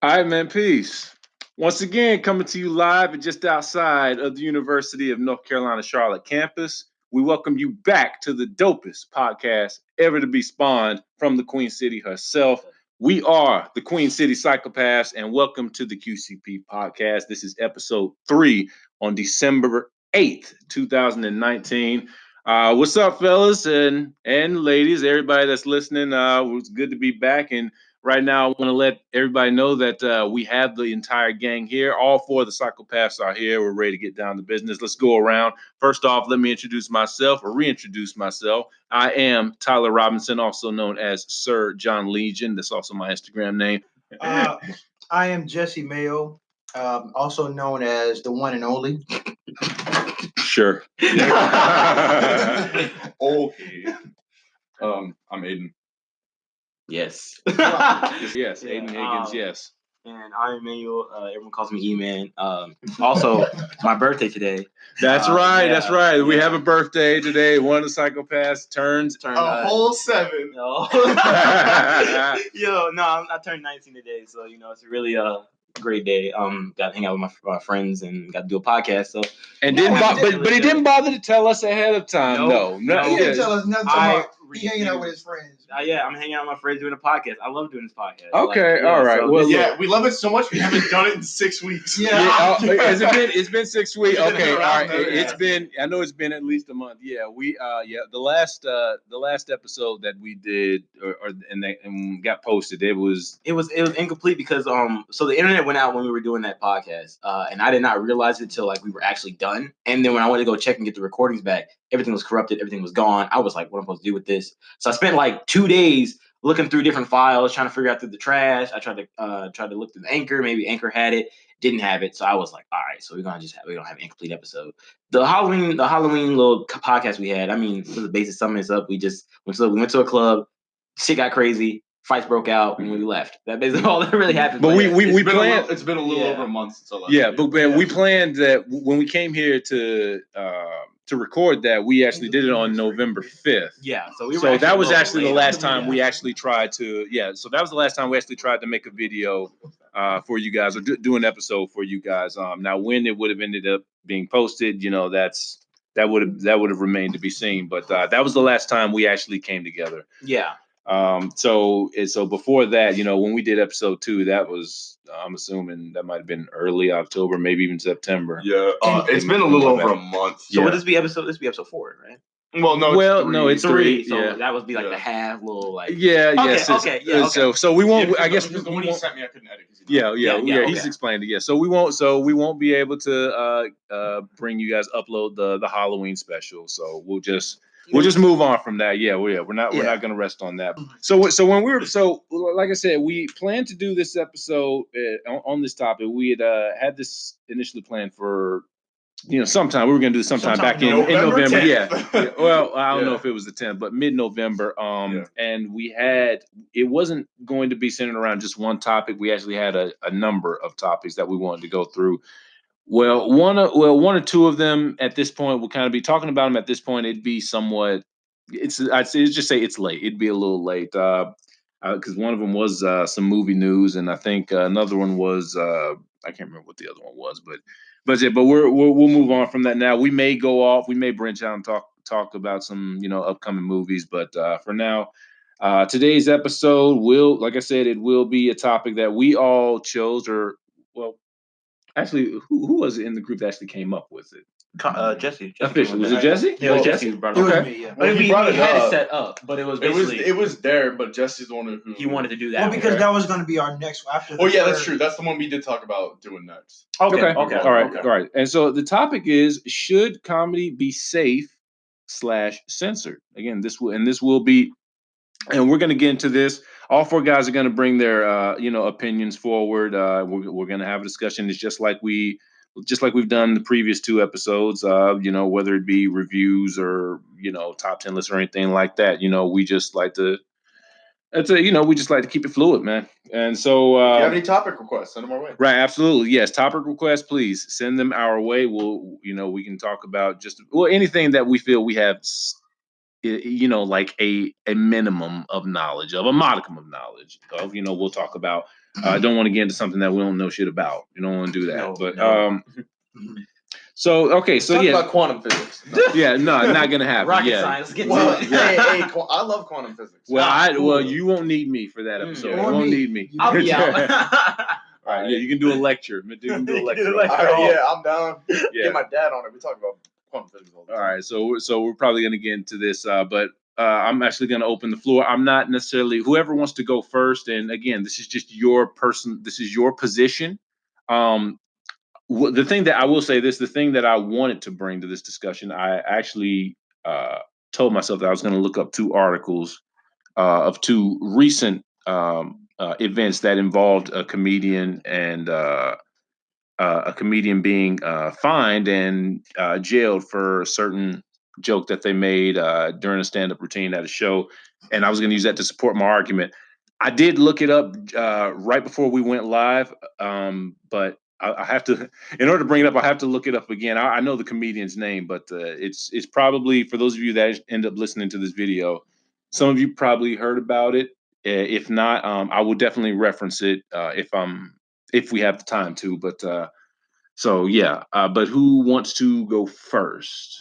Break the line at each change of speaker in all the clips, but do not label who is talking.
All right, man. Peace. Once again, coming to you live and just outside of the University of North Carolina, Charlotte campus. We welcome you back to the dopest podcast ever to be spawned from the Queen City herself. We are the Queen City Psychopaths, and welcome to the QCP podcast. This is episode 3 on December 8th, 2019. What's up, fellas and ladies, everybody that's listening? It's good to be back. And right now, I want to let everybody know that we have the entire gang here. All 4 of the psychopaths are here. We're ready to get down to business. Let's go around. First off, let me introduce myself or reintroduce myself. I am Tyler Robinson, also known as Sir John Legion. That's also my Instagram name.
I am Jesse Mayo, also known as the one and only.
Sure.
Okay. I'm Aiden.
Yes.
Yes, Aiden Higgins, yes.
And I'm Emmanuel. Everyone calls me E-Man. Also, my birthday today.
That's right.
Yeah,
that's right. We
yeah.
have a birthday today. One of the psychopaths turns
A whole 7.
No. I turned 19 today, so it's really a great day. Got to hang out with my friends and got to do a podcast. So
and but he didn't bother to tell us ahead of time. No.
He didn't tell us nothing about he hanging out with his friends.
Yeah, I'm hanging out with my friends doing a podcast. I love doing this podcast.
Okay, all right.
So
well, we love it so much we haven't done it in 6 weeks.
It's been 6 weeks. Okay, all right.
It's
been. I know it's been at least a month. Yeah, the last episode that we did and got posted, it was
incomplete because so the internet went out when we were doing that podcast, and I did not realize it till like we were actually done. And then when I went to go check and get the recordings back, everything was corrupted, everything was gone. I was like, what am I supposed to do with this? So I spent like 2 days looking through different files, trying to figure out through the trash. I tried to look through the Anchor. Maybe Anchor had it, didn't have it. So I was like, all right, so we're gonna have an incomplete episode. The Halloween little podcast we had. I mean, for the basic sum is up. We just went to a club. Shit got crazy. Fights broke out and we left. That basically all that really happened.
But we planned.
It's been a little over a month since I left.
Yeah, but we planned that when we came here to record that, we actually did it on November 5th.
Yeah, so
that was actually the last time we actually tried to. Yeah, so that was the last time we actually tried to make a video for you guys or do an episode for you guys. Now when it would have ended up being posted, that would have remained to be seen. But that was the last time we actually came together.
Yeah.
So before that, when we did episode 2, that was, I'm assuming that might have been early October, maybe even September.
Yeah, it's been a little over a month.
So would this be episode 4, right?
Well, no,
it's 3.
So that would be like the half little like.
Yeah.
Okay.
So we won't. I guess
the one you sent me, I couldn't edit.
Yeah. He's explained it. Yeah. So we won't be able to bring you guys upload the Halloween special. So we'll just move on from that. We're not going to rest on that. So like I said, we planned to do this episode on this topic. We had this initially planned for sometime. We were going to do sometime back in November. Yeah. Well, I don't know if it was the 10th, but mid-November. And it wasn't going to be centered around just one topic. We actually had a number of topics that we wanted to go through. Well, one or two of them at this point, we'll kind of be talking about them at this point. It'd be somewhat, I'd just say it's late. It'd be a little late because one of them was some movie news. And I think another one was, I can't remember what the other one was, but we'll move on from that now. We may go off, we may branch out and talk about some, upcoming movies. But for now, today's episode like I said, it will be a topic that we all chose actually, who was it in the group that actually came up with it?
Jesse.
Officially, was it Jesse?
Yeah, Jesse brought it up.
Yeah.
Well, he had it set up, but it was
there, but Jesse's the one who
he wanted to do that.
Well, because that was going to be our next after.
That's true. That's the one we did talk about doing next.
Okay. All right. And so the topic is: should comedy be safe / censored? Again, this will be, and we're going to get into this. All 4 guys are going to bring their opinions forward. We're going to have a discussion. It's just like we've done the previous 2 episodes. Whether it be reviews or top 10 lists or anything like that. We just like to. We just like to keep it fluid, man. And so,
if you have any topic requests, send them our way.
Right, absolutely, yes. Topic requests, please send them our way. We'll, we can talk about anything that we feel we have. Like a minimum of knowledge, of a modicum of knowledge of, we'll talk about I don't want to get into something that we don't know shit about. You don't want to do that.
No,
but
no.
So okay, so
Talk
yeah,
about quantum physics. No.
yeah, no, not gonna happen.
Rocket
yeah.
science. Let's get
Well,
to it.
hey, I love quantum physics.
Well,
cool.
you won't need me for that episode.
Or
You won't
me.
need me.
I'll be out.
All right, yeah, you can do a lecture. You can do a lecture.
All right, yeah, I'm down.
Yeah.
Get my dad on it. We talk about quantum physics all the
All
time.
right, so we're probably gonna get into this, but I'm actually gonna open the floor. I'm not necessarily whoever wants to go first. And again, this is just your person. This is your position. The thing that I will say this, the thing that I wanted to bring to this discussion, I actually told myself that I was going to look up 2 articles of 2 recent events that involved a comedian and a comedian being fined and jailed for a certain joke that they made during a stand-up routine at a show. And I was going to use that to support my argument. I did look it up right before we went live, but I have to, in order to bring it up, I have to look it up again. I know the comedian's name, but it's probably, for those of you that end up listening to this video, some of you probably heard about it. If not, I will definitely reference it if we have the time to. But so yeah. But who wants to go first?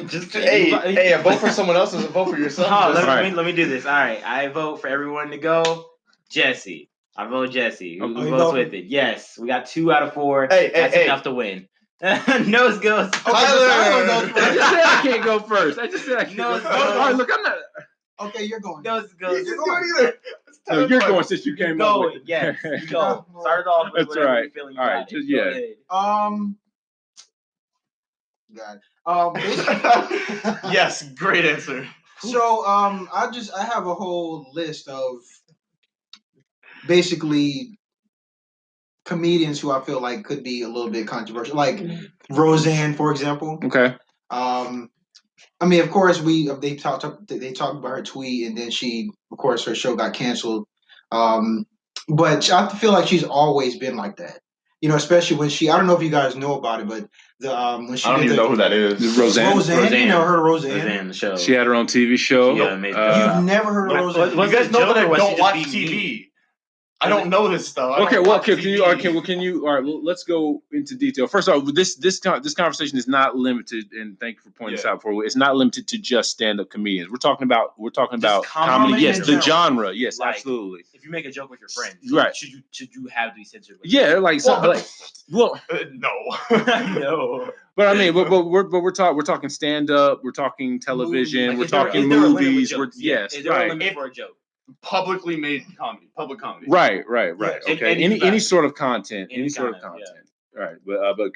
Just
Hey, a vote for someone else is a vote for yourself.
Oh,
Just-
let me do this. All right, I vote for everyone to go. Jesse. I vote Jesse. Who
you
votes
vote?
with it? Yes, we got 2 out of 4.
Hey,
That's
hey.
enough to win. Nose goes.
Tyler goes
I just said I can't go first. I just said I can't
No,
go first. All right, look, I'm not.
Okay, you're going.
Nose
You
goes.
didn't do it either. It's
No,
Tyler's
you're
fault.
going since you came up
Going.
with it.
Yes, you go. Start off with
That's
whatever
right.
you're feeling.
All right, just- yeah.
God.
Yes, great answer.
So I have a whole list of basically comedians who I feel like could be a little bit controversial, like Roseanne, for example.
Okay.
I mean, of course, they talked about her tweet, and then of course, her show got canceled. But I feel like she's always been like that. You know, especially when I don't know if you guys know about it, but when she
I don't
did
even know who that is.
Roseanne.
Roseanne, you know her Roseanne.
Roseanne, the show.
She had her own TV show.
Yeah, made
You've never heard of Roseanne?
You
Was
guys
it
know
a
that I
joke or was
don't
she
watch
just being
TV.
mean?
I don't know this stuff. I
Okay,
don't
well,
watch
can
TV.
you? All right, well, let's go into detail. First of all, this conversation is not limited, and thank you for pointing this out for. It's not limited to just stand-up comedians. We're talking about
comedy
comedy. Yes,
in
the
general.
genre. Yes,
Like,
absolutely.
If you make a joke with your friends,
Right.
Should you have to be censored?
Yeah, like
Well,
no.
No.
But I mean, but we're talking stand-up. We're talking television.
Like,
we're
is there
talking
a limit with
movies.
jokes?
Yes,
Is there a
right.
limit for a joke?
publicly made comedy, public comedy.
Right.
Yes.
Okay.
Any
Any sort of content.
Any
Any sort of
kind of,
content. All right. But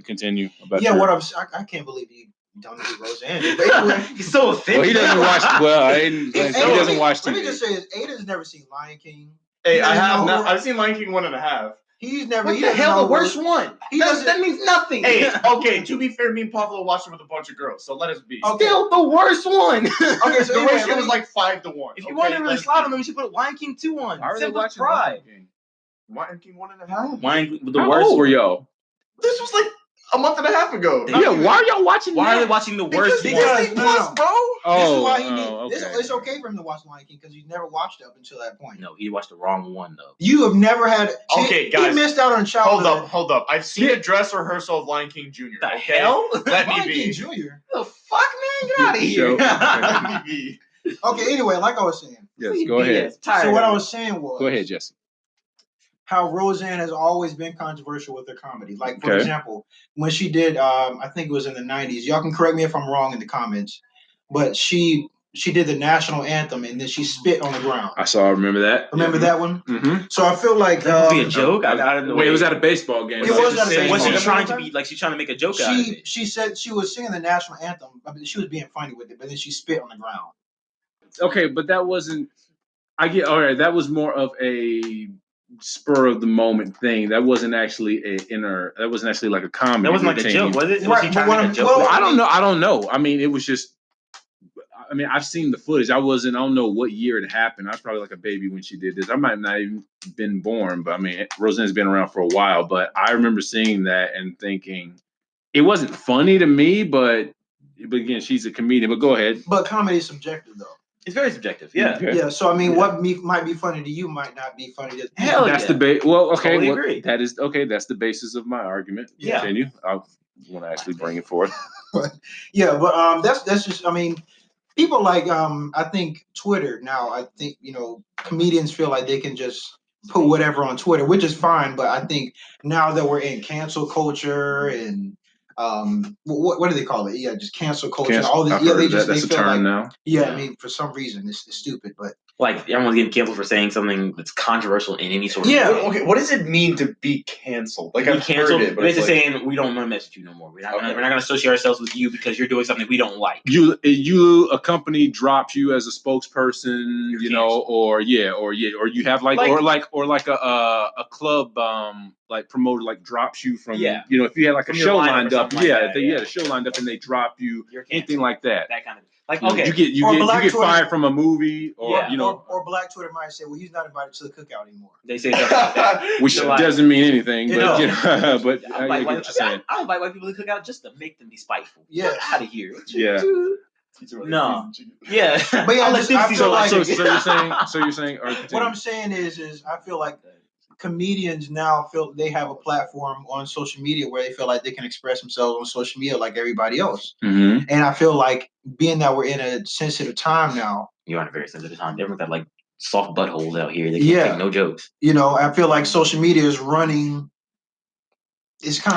continue. About
Yeah,
your-
I can't believe you don't know who Roseanne is. But anyway,
He's so offended.
Well, he doesn't watch. Well, I didn't. He doesn't watch
Let me
TV.
just say this: Ada's never seen Lion King.
Hey,
You
I
guys
have
know
not.
who-
I've seen Lion King 1.5.
He's never.
What
he
the
doesn't
hell?
know
The worst
Rose-
one.
He
That
doesn't.
means nothing.
Hey, okay. To be fair, me and Pablo watched it with a bunch of girls, so let us be.
Okay.
Still the worst one.
Okay, so
The
anyway,
ratio was like 5-1.
If you want to really slide on them, you should put Lion King 2 on.
Why are they
Simple
watching
pride.
Lion King?
Lion King 1.5.
Lion the
How
worst.
old were y'all?
This was like a month and a half ago.
They-
Not
Yeah.
even-
Why are y'all watching?
Why are
that?
they watching the worst
Because
one?
Disney Plus,
bro.
This is why he
Oh,
needs.
okay.
It's okay for him to watch Lion King because he's never watched it up until that point.
No, he watched the wrong one though.
You have never had.
Okay, guys,
He missed out on childhood.
Hold up. I've seen a dress rehearsal of Lion King Jr.
The
okay?
hell?
Let me
Lion King
be.
Jr.
The fuck, man? Get out of
Show-
here.
Let me be.
Okay. Anyway, like I was saying.
Yes. Go ahead.
So what I was saying was.
Go ahead, Jesse.
How Roseanne has always been controversial with her comedy. Like, for
Okay.
example, when she did, I think it was in the 90s. Y'all can correct me if I'm wrong in the comments. But she did the national anthem and then she spit on the ground.
I remember that.
Remember that one?
Mm-hmm.
So I feel like
That was a joke. I don't know.
Wait, it was at a baseball game.
It was at a
Was she
baseball
trying to be like she's trying to make a joke out of it?
she said she was singing the national anthem. I mean, she was being funny with it, but then she spit on the ground.
Okay, but that wasn't. I get all right. That was more of a spur of the moment thing. That wasn't actually That wasn't actually like a comedy.
That wasn't like a
routine.
joke, was it? Was
Right,
he trying
but
to
what
make a
I'm-
joke?
well,
Well, I don't know. I mean, it was just. I mean, I've seen the footage. I don't know what year it happened. I was probably like a baby when she did this. I might not even been born, but I mean, Roseanne's been around for a while. But I remember seeing that and thinking it wasn't funny to me. But again, she's a comedian. But go ahead.
But comedy is subjective, though.
It's very subjective. Yeah.
Okay.
Yeah. So I mean, what might be funny to you might not be funny to me.
Hell
That's the base. Well, okay.
Totally agree.
That is okay. That's the basis of my argument.
Yeah.
Continue. I want to actually bring it forth.
Yeah, but that's just. I mean, people like I think Twitter now. I think comedians feel like they can just put whatever on Twitter, which is fine. But I think now that we're in cancel culture and what do they call it? Yeah, just cancel culture. All this.
I've
Yeah,
heard
they
of that.
just
That's
they
a
feel
term
like.
now.
Yeah, I mean, for some reason it's stupid, but
Like everyone's getting canceled for saying something that's controversial in any sort of
Yeah.
way.
Okay, what does it mean to be canceled? Like, I've
canceled,
heard it, but
basically
it's like,
saying we don't want to mess with you no more. We're not going to associate ourselves with you because you're doing something we don't like.
A company drops you as a spokesperson, or you have like a club like promoter like drops you from if you had like a show lined up, the show lined up and they drop you, anything like that.
That kind of like
You get fired from a movie, or
or Black Twitter might say, well, he's not invited to the cookout anymore.
They say something like that.
which doesn't mean anything, but but
I
get what you're saying.
I invite white people to cookout just to make them be spiteful.
Yeah.
Get out of here.
Yeah.
No. Yeah.
But yeah,
I
feel like
so you're saying
what I'm saying is I feel like comedians now feel they have a platform on social media where they feel like they can express themselves on social media like everybody else.
Mm-hmm.
And I feel like being that we're in a sensitive time now.
You're on a very sensitive time. Everyone's got like soft buttholes out here. They can't take no jokes.
I feel like social media is kind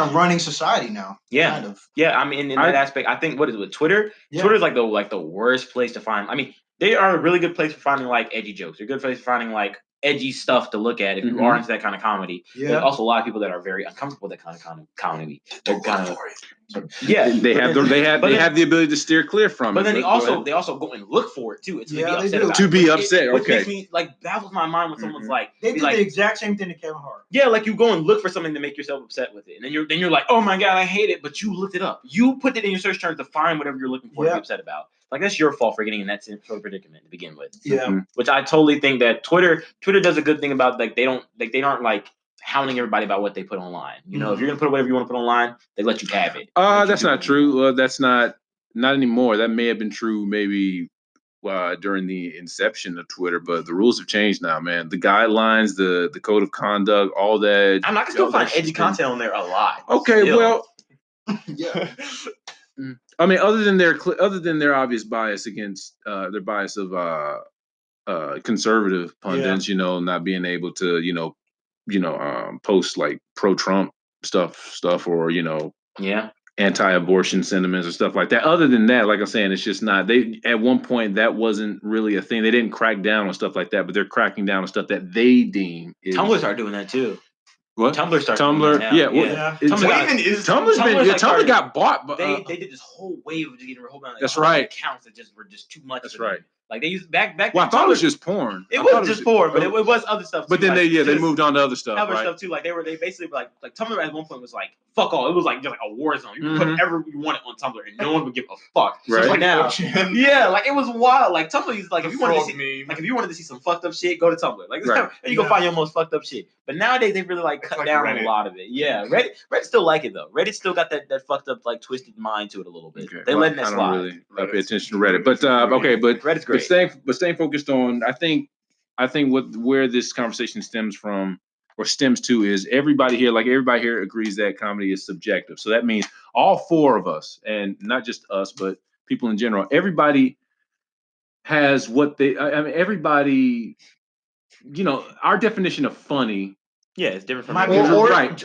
of running society now.
Yeah.
Kind of.
Yeah. I mean, in that aspect, I think with Twitter?
Yeah.
Twitter's like the worst place to find. I mean, they are a really good place for finding like edgy jokes. They're a good place for finding like edgy stuff to look at if you are into that kind of comedy.
Yeah.
There's also a lot of people that are very uncomfortable with that kind of comedy. They're kind of
they have the ability to steer clear from it.
But then they also go and look for it too. It's
to be
upset.
Which makes me like baffles my mind when someone's like
they did the exact same thing to Kevin Hart.
Yeah, like you go and look for something to make yourself upset with it, and then you're like, oh my god, I hate it, but you looked it up. You put it in your search term to find whatever you're looking for to be upset about. Like that's your fault for getting in that sort of predicament to begin with.
Yeah.
Which I totally think that Twitter does a good thing about like they aren't like hounding everybody about what they put online. If you're gonna put whatever you want to put online, they let you have it.
That's not true. That's not anymore. That may have been true maybe during the inception of Twitter, but the rules have changed now, man. The guidelines, the code of conduct, all that.
I can still find edgy content on there a lot.
Okay, well,
yeah.
I mean, other than their obvious bias against their bias of conservative pundits, not being able to, post like pro-Trump stuff or anti-abortion sentiments or stuff like that. Other than that, like I'm saying, it's just not. They at one point that wasn't really a thing. They didn't crack down on stuff like that, but they're cracking down on stuff that they deem is.
Tumblr started doing that too.
What?
Tumblr started doing that now.
Yeah.
Tumblr
got bought, but
they did this whole wave of just getting a whole bunch of
that's right.
accounts that were just too much.
That's right.
Like they used back.
Well, I thought it was just porn.
It was just porn, but it was other stuff.
But then they moved on to other stuff.
Other stuff too. Like they basically like Tumblr at one point was like fuck all. It was like just like a war zone. You could put whatever you wanted on Tumblr and no one would give a fuck.
Right.
So like now, like it was wild. Like Tumblr is like if you wanted to see some fucked up shit, go to Tumblr. Like you go find your most fucked up shit. But nowadays they really like cut down on a lot of it. Yeah, Reddit still like it though. Reddit still got that fucked up like twisted mind to it a little bit.
Okay.
They letting that slide.
I don't really pay attention to Reddit, but
Reddit's great.
But staying focused on, I think where this conversation stems from or stems to is everybody here agrees that comedy is subjective. So that means all four of us, and not just us, but people in general, everybody has everybody, our definition of funny.
Yeah, it's different from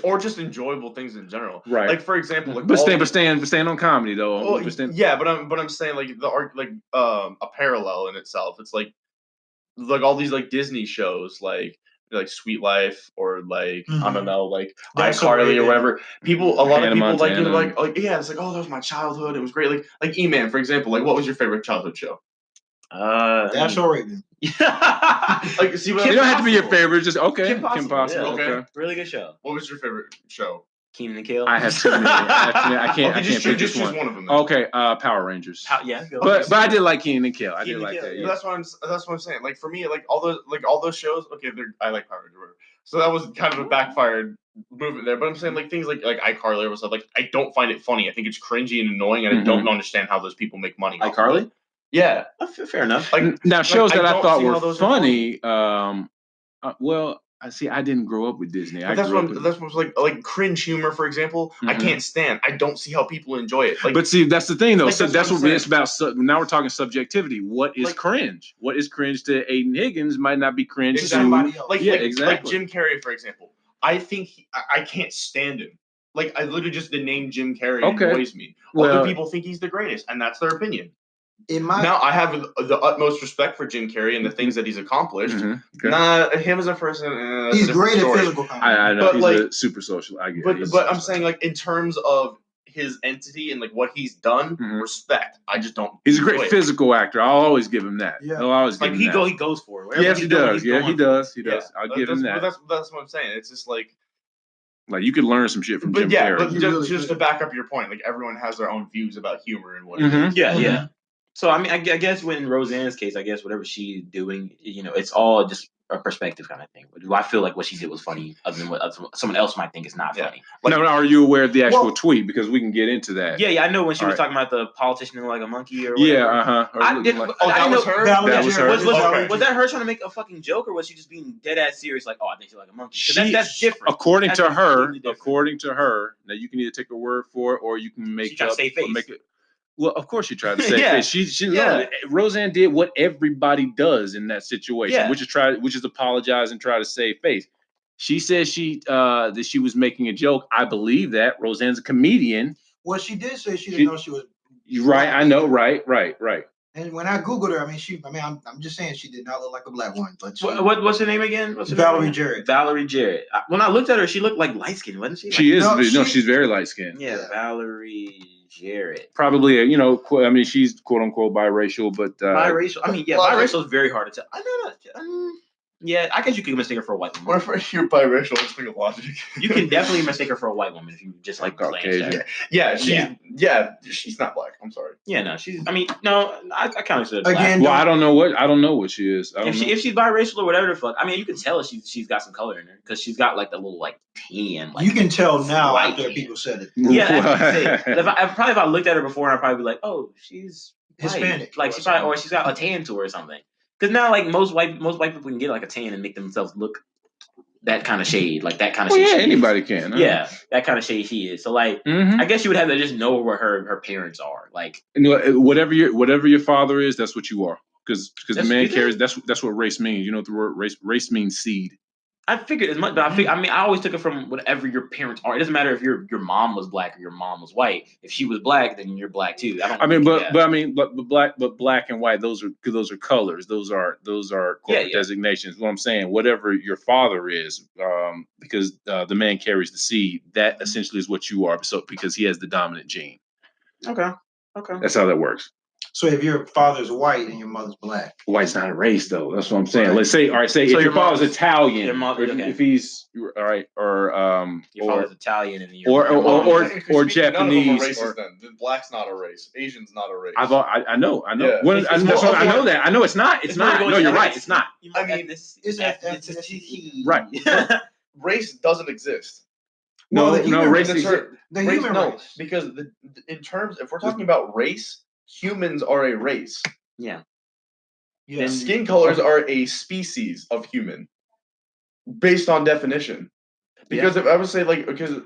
or just enjoyable things in general.
Right.
Like for example, like
but staying on comedy though.
But I'm saying like a parallel in itself. It's like all these like Disney shows like Sweet Life or like I don't know like iCarly or whatever. A lot of people like it's like, oh, that was my childhood. It was great. Like E-Man, for example. Like, what was your favorite childhood show?
That's all right then.
Like, see,
it don't have to be your favorite. Just Kim Possible.
Yeah,
okay.
Really good show.
What was your favorite show?
Kenan and Kel.
I have too many. I can't
just
pick
choose
one.
one of them. Then.
Okay, Power Rangers.
But
I did like Kenan and Kel. I did like that. Yeah.
That's what I'm saying. Like for me, like all those shows. Okay, I like Power Rangers. So that was kind of a backfired movement there. But I'm saying like things like iCarly or stuff. Like I don't find it funny. I think it's cringy and annoying, and I don't understand how those people make money.
iCarly.
Yeah,
fair enough.
Like
now shows
like,
that I
don't
thought
see how
were
those are
funny. Well, I see. I didn't grow up with Disney.
But that's what's like cringe humor, for example. I can't stand. I don't see how people enjoy it. Like,
but see, that's the thing, though.
Like,
So
that's what
what
I'm
it's about. So now we're talking subjectivity. What is
Like-
cringe? What is cringe to Aiden Higgins might not be cringe to
somebody else.
like,
yeah,
like,
exactly.
like Jim Carrey, for example. I think I can't stand him. Like, I literally just the name Jim Carrey annoys me. Other people think he's the greatest, and that's their opinion. Now I have the utmost respect for Jim Carrey and the things that he's accomplished. Nah, him as a person,
he's great at physical comedy.
I know,
but
he's
like
a super social. I get it.
But I'm saying, like, in terms of his entity and like what he's done, respect. I just don't.
He's a great physical actor. I'll always give him that.
Yeah.
I'll always give him that.
He goes for it.
Yes, he does. Yeah, he does. He does.
Yeah.
I'll give him that.
That's what I'm saying. It's just like
you could learn some shit from Jim Carrey.
But just to back up your point, like, everyone has their own views about humor and what.
Yeah. So I mean, I guess in Roseanne's case, I guess whatever she's doing, it's all just a perspective kind of thing. But do I feel like what she did was funny, other than what someone else might think is not funny?
Like, no, are you aware of the actual tweet? Because we can get into that.
Yeah, I know when she was talking about the politician like a monkey or whatever.
Yeah,
I didn't.
That was her.
That was her.
Was that her trying to make a fucking joke, or was she just being dead ass serious? Like, I think she's like a monkey. That's different.
According to her, now you can either take her word for it or you can make
up
face.
Or make it.
Well, of course she tried to say face. Roseanne did what everybody does in that situation, which is apologize and try to save face. She says that she was making a joke. I believe that. Roseanne's a comedian.
Well, she did say she didn't know she was.
Right, I know. Right.
And when I googled her, I'm just saying she did not look like a black woman. But
what's her name again?
Valerie Jarrett.
Valerie Jarrett. When I looked at her, she looked like light skinned, wasn't she?
She is. She's very light skinned.
Yeah, Valerie Jarrett.
Probably, she's quote unquote biracial, but
biracial. Biracial is very hard to tell. I know. Yeah, I guess you could mistake her for a white woman.
Or if you're biracial, just think of logic.
You can definitely mistake her for a white woman if you just like
Caucasian.
She's not black. I'm sorry.
Yeah, no, she's. I kind of said black.
Again,
well, I don't know what she is.
If she's biracial or whatever the fuck, you can tell she's got some color in her because she's got like the little like tan. Like,
you can tell now after people said it.
Yeah, if I looked at her before, I'd probably be like, oh, she's
Hispanic.
Like she's got a tan to her or something. Because now, like most white people can get like a tan and make themselves look that kind of shade, like that kind of shade.
Yeah, anybody can. Huh?
Yeah, that kind of shade she is. So, like, I guess you would have to just know where her parents are. Like,
whatever your father is, that's what you are. Because the man carries. That's what race means. You know what the word race means? Seed.
I figured as much, but I always took it from whatever your parents are. It doesn't matter if your mom was black or your mom was white. If she was black, then you're black too.
But black and white, those are colors. Those are corporate designations. What I'm saying, whatever your father is, because the man carries the seed. That essentially is what you are. So because he has the dominant gene.
Okay.
That's how that works.
So if your father's white and your mother's black,
white's not a race though. That's what I'm saying. Let's say, if your father's Italian, if he's all right, or
your father's Italian and
or Japanese,
or then black's not a race, Asian's not a race.
I know.
Yeah.
I know that. I know it's not. It's not. No, you're right. It's not.
it's
right. Race doesn't exist.
No, race
exists. The human race.
Because in terms, if we're talking about race, humans are a race.
Yeah.
And skin colors are a species of human, based on definition. Because if I would say because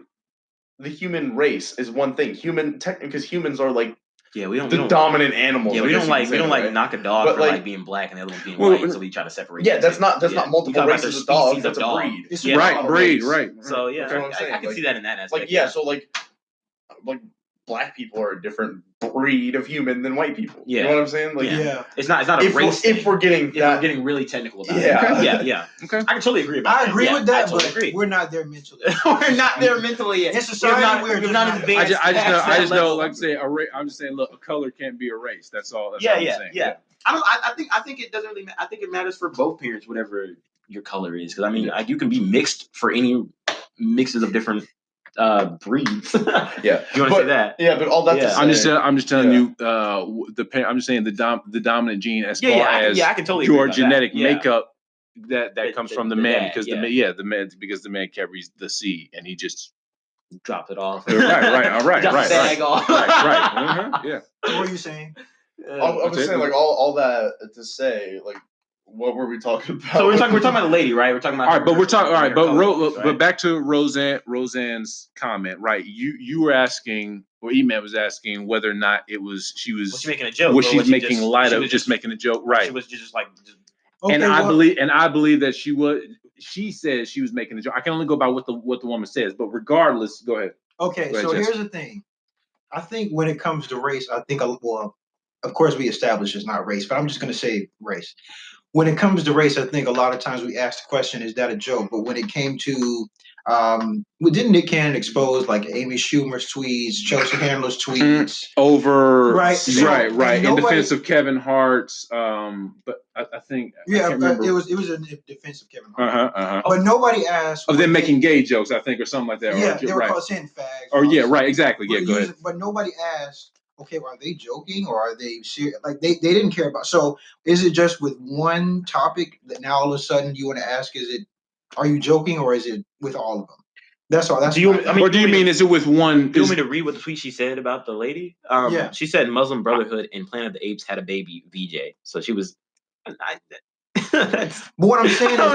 the human race is one thing. Because humans are like dominant animals.
Yeah, we don't like knock a dog for being black and the other one being white, so we try to separate.
Yeah, that's not multiple races of dogs. That's a breed.
Breed.
So I can see that in that aspect.
So black people are a different breed of human than white people.
Yeah.
You know what I'm saying?
It's not a race.
If we're getting
really technical about it. Yeah.
Okay.
I can totally agree about that.
I agree with that, but we're not there mentally.
We're not there mentally yet.
In society, we're not advanced.
I just know, like I say, I'm just saying, look, a color can't be a race. That's all. That's all I'm saying.
Yeah. I think it doesn't really matter. I think it matters for both parents, whatever your color is. Because you can be mixed for any mixes of different breeds.
Yeah.
You want to say that?
Yeah, but all that to say,
I'm just telling you I'm just saying the dominant gene as far as
I can totally
your genetic
that.
makeup that comes from the man because the man carries the seed and he just
dropped it off.
Right.
Dropped the bag off.
Right. Yeah.
What were you saying?
I was saying, like, all that to say, like, what were we talking about?
So we're talking about the lady, right? We're talking about.
All right, but we're talking. All right, but
but
back to Roseanne's comment, right? You were asking, or E-Man was asking whether or not was she
making a joke?
Was she making light of just making a joke? Right.
She was just like.
Okay, and I believe that she was. She said she was making a joke. I can only go by what the woman says, but regardless, go ahead.
Okay, so here's the thing. I think when it comes to race, I think well, of course we established it's not race, but I'm just going to say race. When it comes to race, I think a lot of times we ask the question, is that a joke? But when it came to, didn't Nick Cannon expose like Amy Schumer's tweets, Chelsea Handler's tweets?
Over,
right,
in defense of Kevin Hart's, but I think,
yeah,
I can't remember.
It was in defense of Kevin Hart. But nobody asked.
Of them making gay jokes, I think, or something like that.
Yeah, they were called saying fags.
Or yeah, right, exactly. Yeah, go ahead.
But nobody asked, okay, well, are they joking or are they serious? Like they didn't care about. So is it just with one topic that now all of a sudden you want to ask? Are you joking or is it with all of them? That's all. That's.
Do you mean is it with one?
Do you want me to read what the tweet she said about the lady?
Yeah.
She said Muslim Brotherhood and Planet of the Apes had a baby, VJ. So she was.
But what I'm saying is,
look.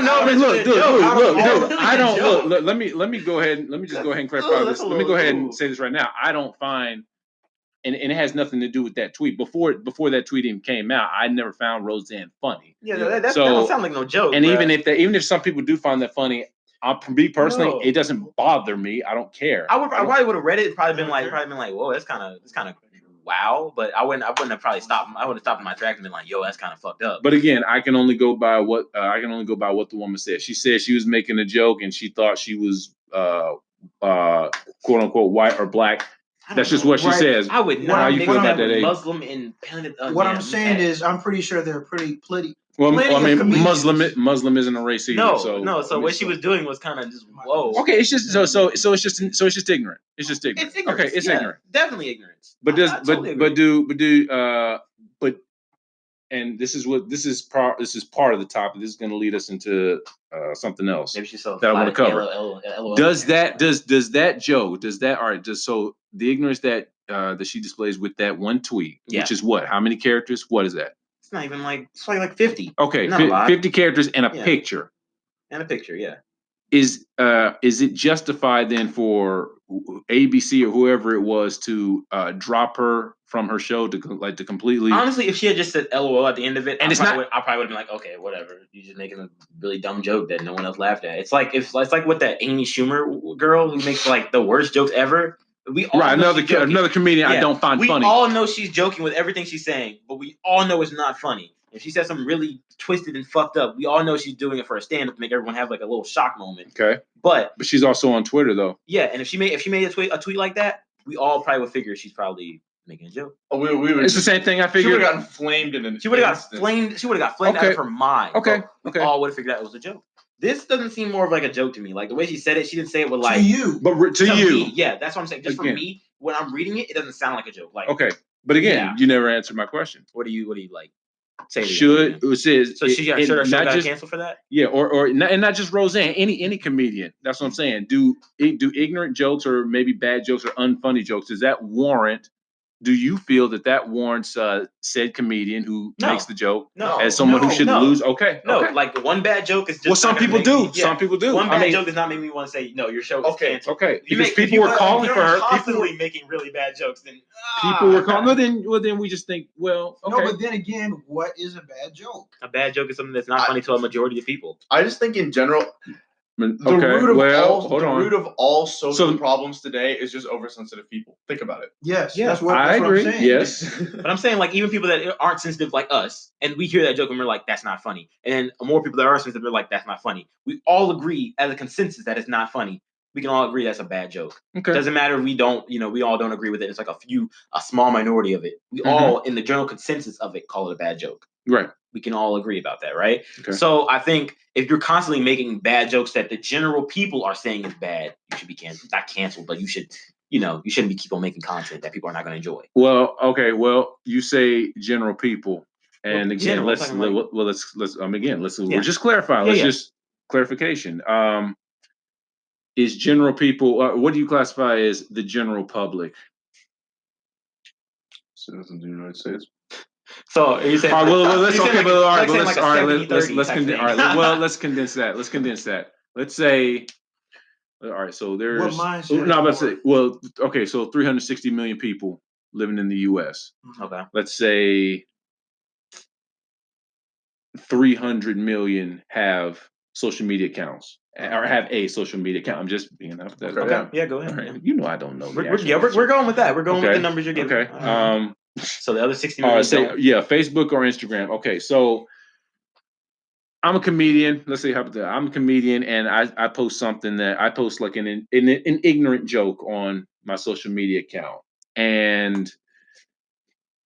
I don't look. Let me go ahead. Let me just go ahead and clarify this. Let me go ahead and say this right now. I don't find, and it has nothing to do with that tweet. Before that tweet even came out, I never found Roseanne funny.
Yeah, that don't sound like no joke.
And even if some people do find that funny, for me personally, it doesn't bother me. I don't care.
I probably would have read it. Probably been like, whoa, that's kind of wow. But I wouldn't have probably stopped. I would have stopped in my tracks and been like, yo, that's kind of fucked up.
But again, I can only go by what the woman said. She said she was making a joke and she thought she was quote unquote white or black. That's just what she says.
I would not.
How you feel about that?
Muslim and
what I'm saying is, I'm pretty sure they're pretty.
Well, I mean, Muslim isn't a race either.
So what she was doing was kind of just whoa.
Okay, it's just so it's just ignorant. It's just ignorant.
It's ignorance.
Okay, it's ignorant.
Definitely ignorance.
But and this is part of the topic. This is going to lead us into something else that I want to cover. Does the ignorance that she displays with that one tweet, which is what? How many characters? What is that?
It's not even it's like 50.
Okay, 50 characters and a picture.
And a picture, yeah.
Is it justified then for ABC or whoever it was to drop her from her show to completely?
Honestly, if she had just said LOL at the end of it, I probably would have been like, okay, whatever. You're just making a really dumb joke that no one else laughed at. It's like with that Amy Schumer girl who makes like the worst jokes ever. We all
another comedian I don't find funny.
We all know she's joking with everything she's saying, but we all know it's not funny. If she says something really twisted and fucked up, we all know she's doing it for a stand-up to make everyone have like a little shock moment.
Okay.
But
she's also on Twitter though.
Yeah, and if she made a tweet like that, we all probably would figure she's probably making a joke.
Oh, we would.
It's the same thing. I figured
she would have gotten flamed in an.
She would have got flamed. She would have got flamed out of her mind.
Okay.
We all would have figured out it was a joke. This doesn't seem more of like a joke to me. Like the way she said it, she didn't say it with like
to you,
but to you.
Me, yeah, that's what I'm saying. Just again, for me, when I'm reading it, it doesn't sound like a joke. Like
but again, you never answered my question.
What do you like? Say it
should
her show got canceled for that?
Yeah, or not just Roseanne, any comedian. That's what I'm saying. Do ignorant jokes or maybe bad jokes or unfunny jokes, does that warrant? Do you feel that warrants said comedian who makes the joke as someone who should lose? Okay.
Like one bad joke is just.
Well, some people do. Some people do.
One bad joke does not make me want to say no. Your show is canceled.
Okay. Because people were calling for her.
People were making really bad jokes. Then
people were calling. Well, then we just think. Well, okay.
No, but then again, what is a bad joke?
A bad joke is something that's not funny to a majority of people.
I just think in general. The root of all social problems today is just oversensitive people. Think about it.
Yes,
that's what I'm saying. Yes,
but I'm saying like even people that aren't sensitive like us, and we hear that joke and we're like, that's not funny. And then more people that are sensitive are like, that's not funny. We all agree as a consensus that it's not funny. We can all agree that's a bad joke.
Okay.
Doesn't matter if we all don't agree with it. It's like a small minority of it. We all, in the general consensus of it, call it a bad joke.
Right.
We can all agree about that, right?
Okay.
So I think if you're constantly making bad jokes that the general people are saying is bad, you should be canceled. Not canceled, but you shouldn't be keep on making content that people are not going to enjoy.
Well, okay. Well, you say general people, and again, let's just clarify. Let's just clarification. Is general people? What do you classify as the general public?
Citizens of the United States.
So you saying?
All right, well, let's
you're saying
okay,
like,
but all right,
like
well,
saying like a 70-30 type thing.
all right, well, let's condense that. Let's condense that. Let's say, all right, so there's no, let's say, well, okay, so 360 million people living in the U.S.
Okay.
Let's say 300 million have social media accounts or have a social media account. I'm just being up there.
Okay. Yeah, go ahead.
Right. You know I don't know.
We're going with that. We're going with the numbers you're giving.
Okay.
So the other 60 million.
Facebook or Instagram. Okay, so I'm a comedian. Let's say I'm a comedian, and I post something that I post like an ignorant joke on my social media account, and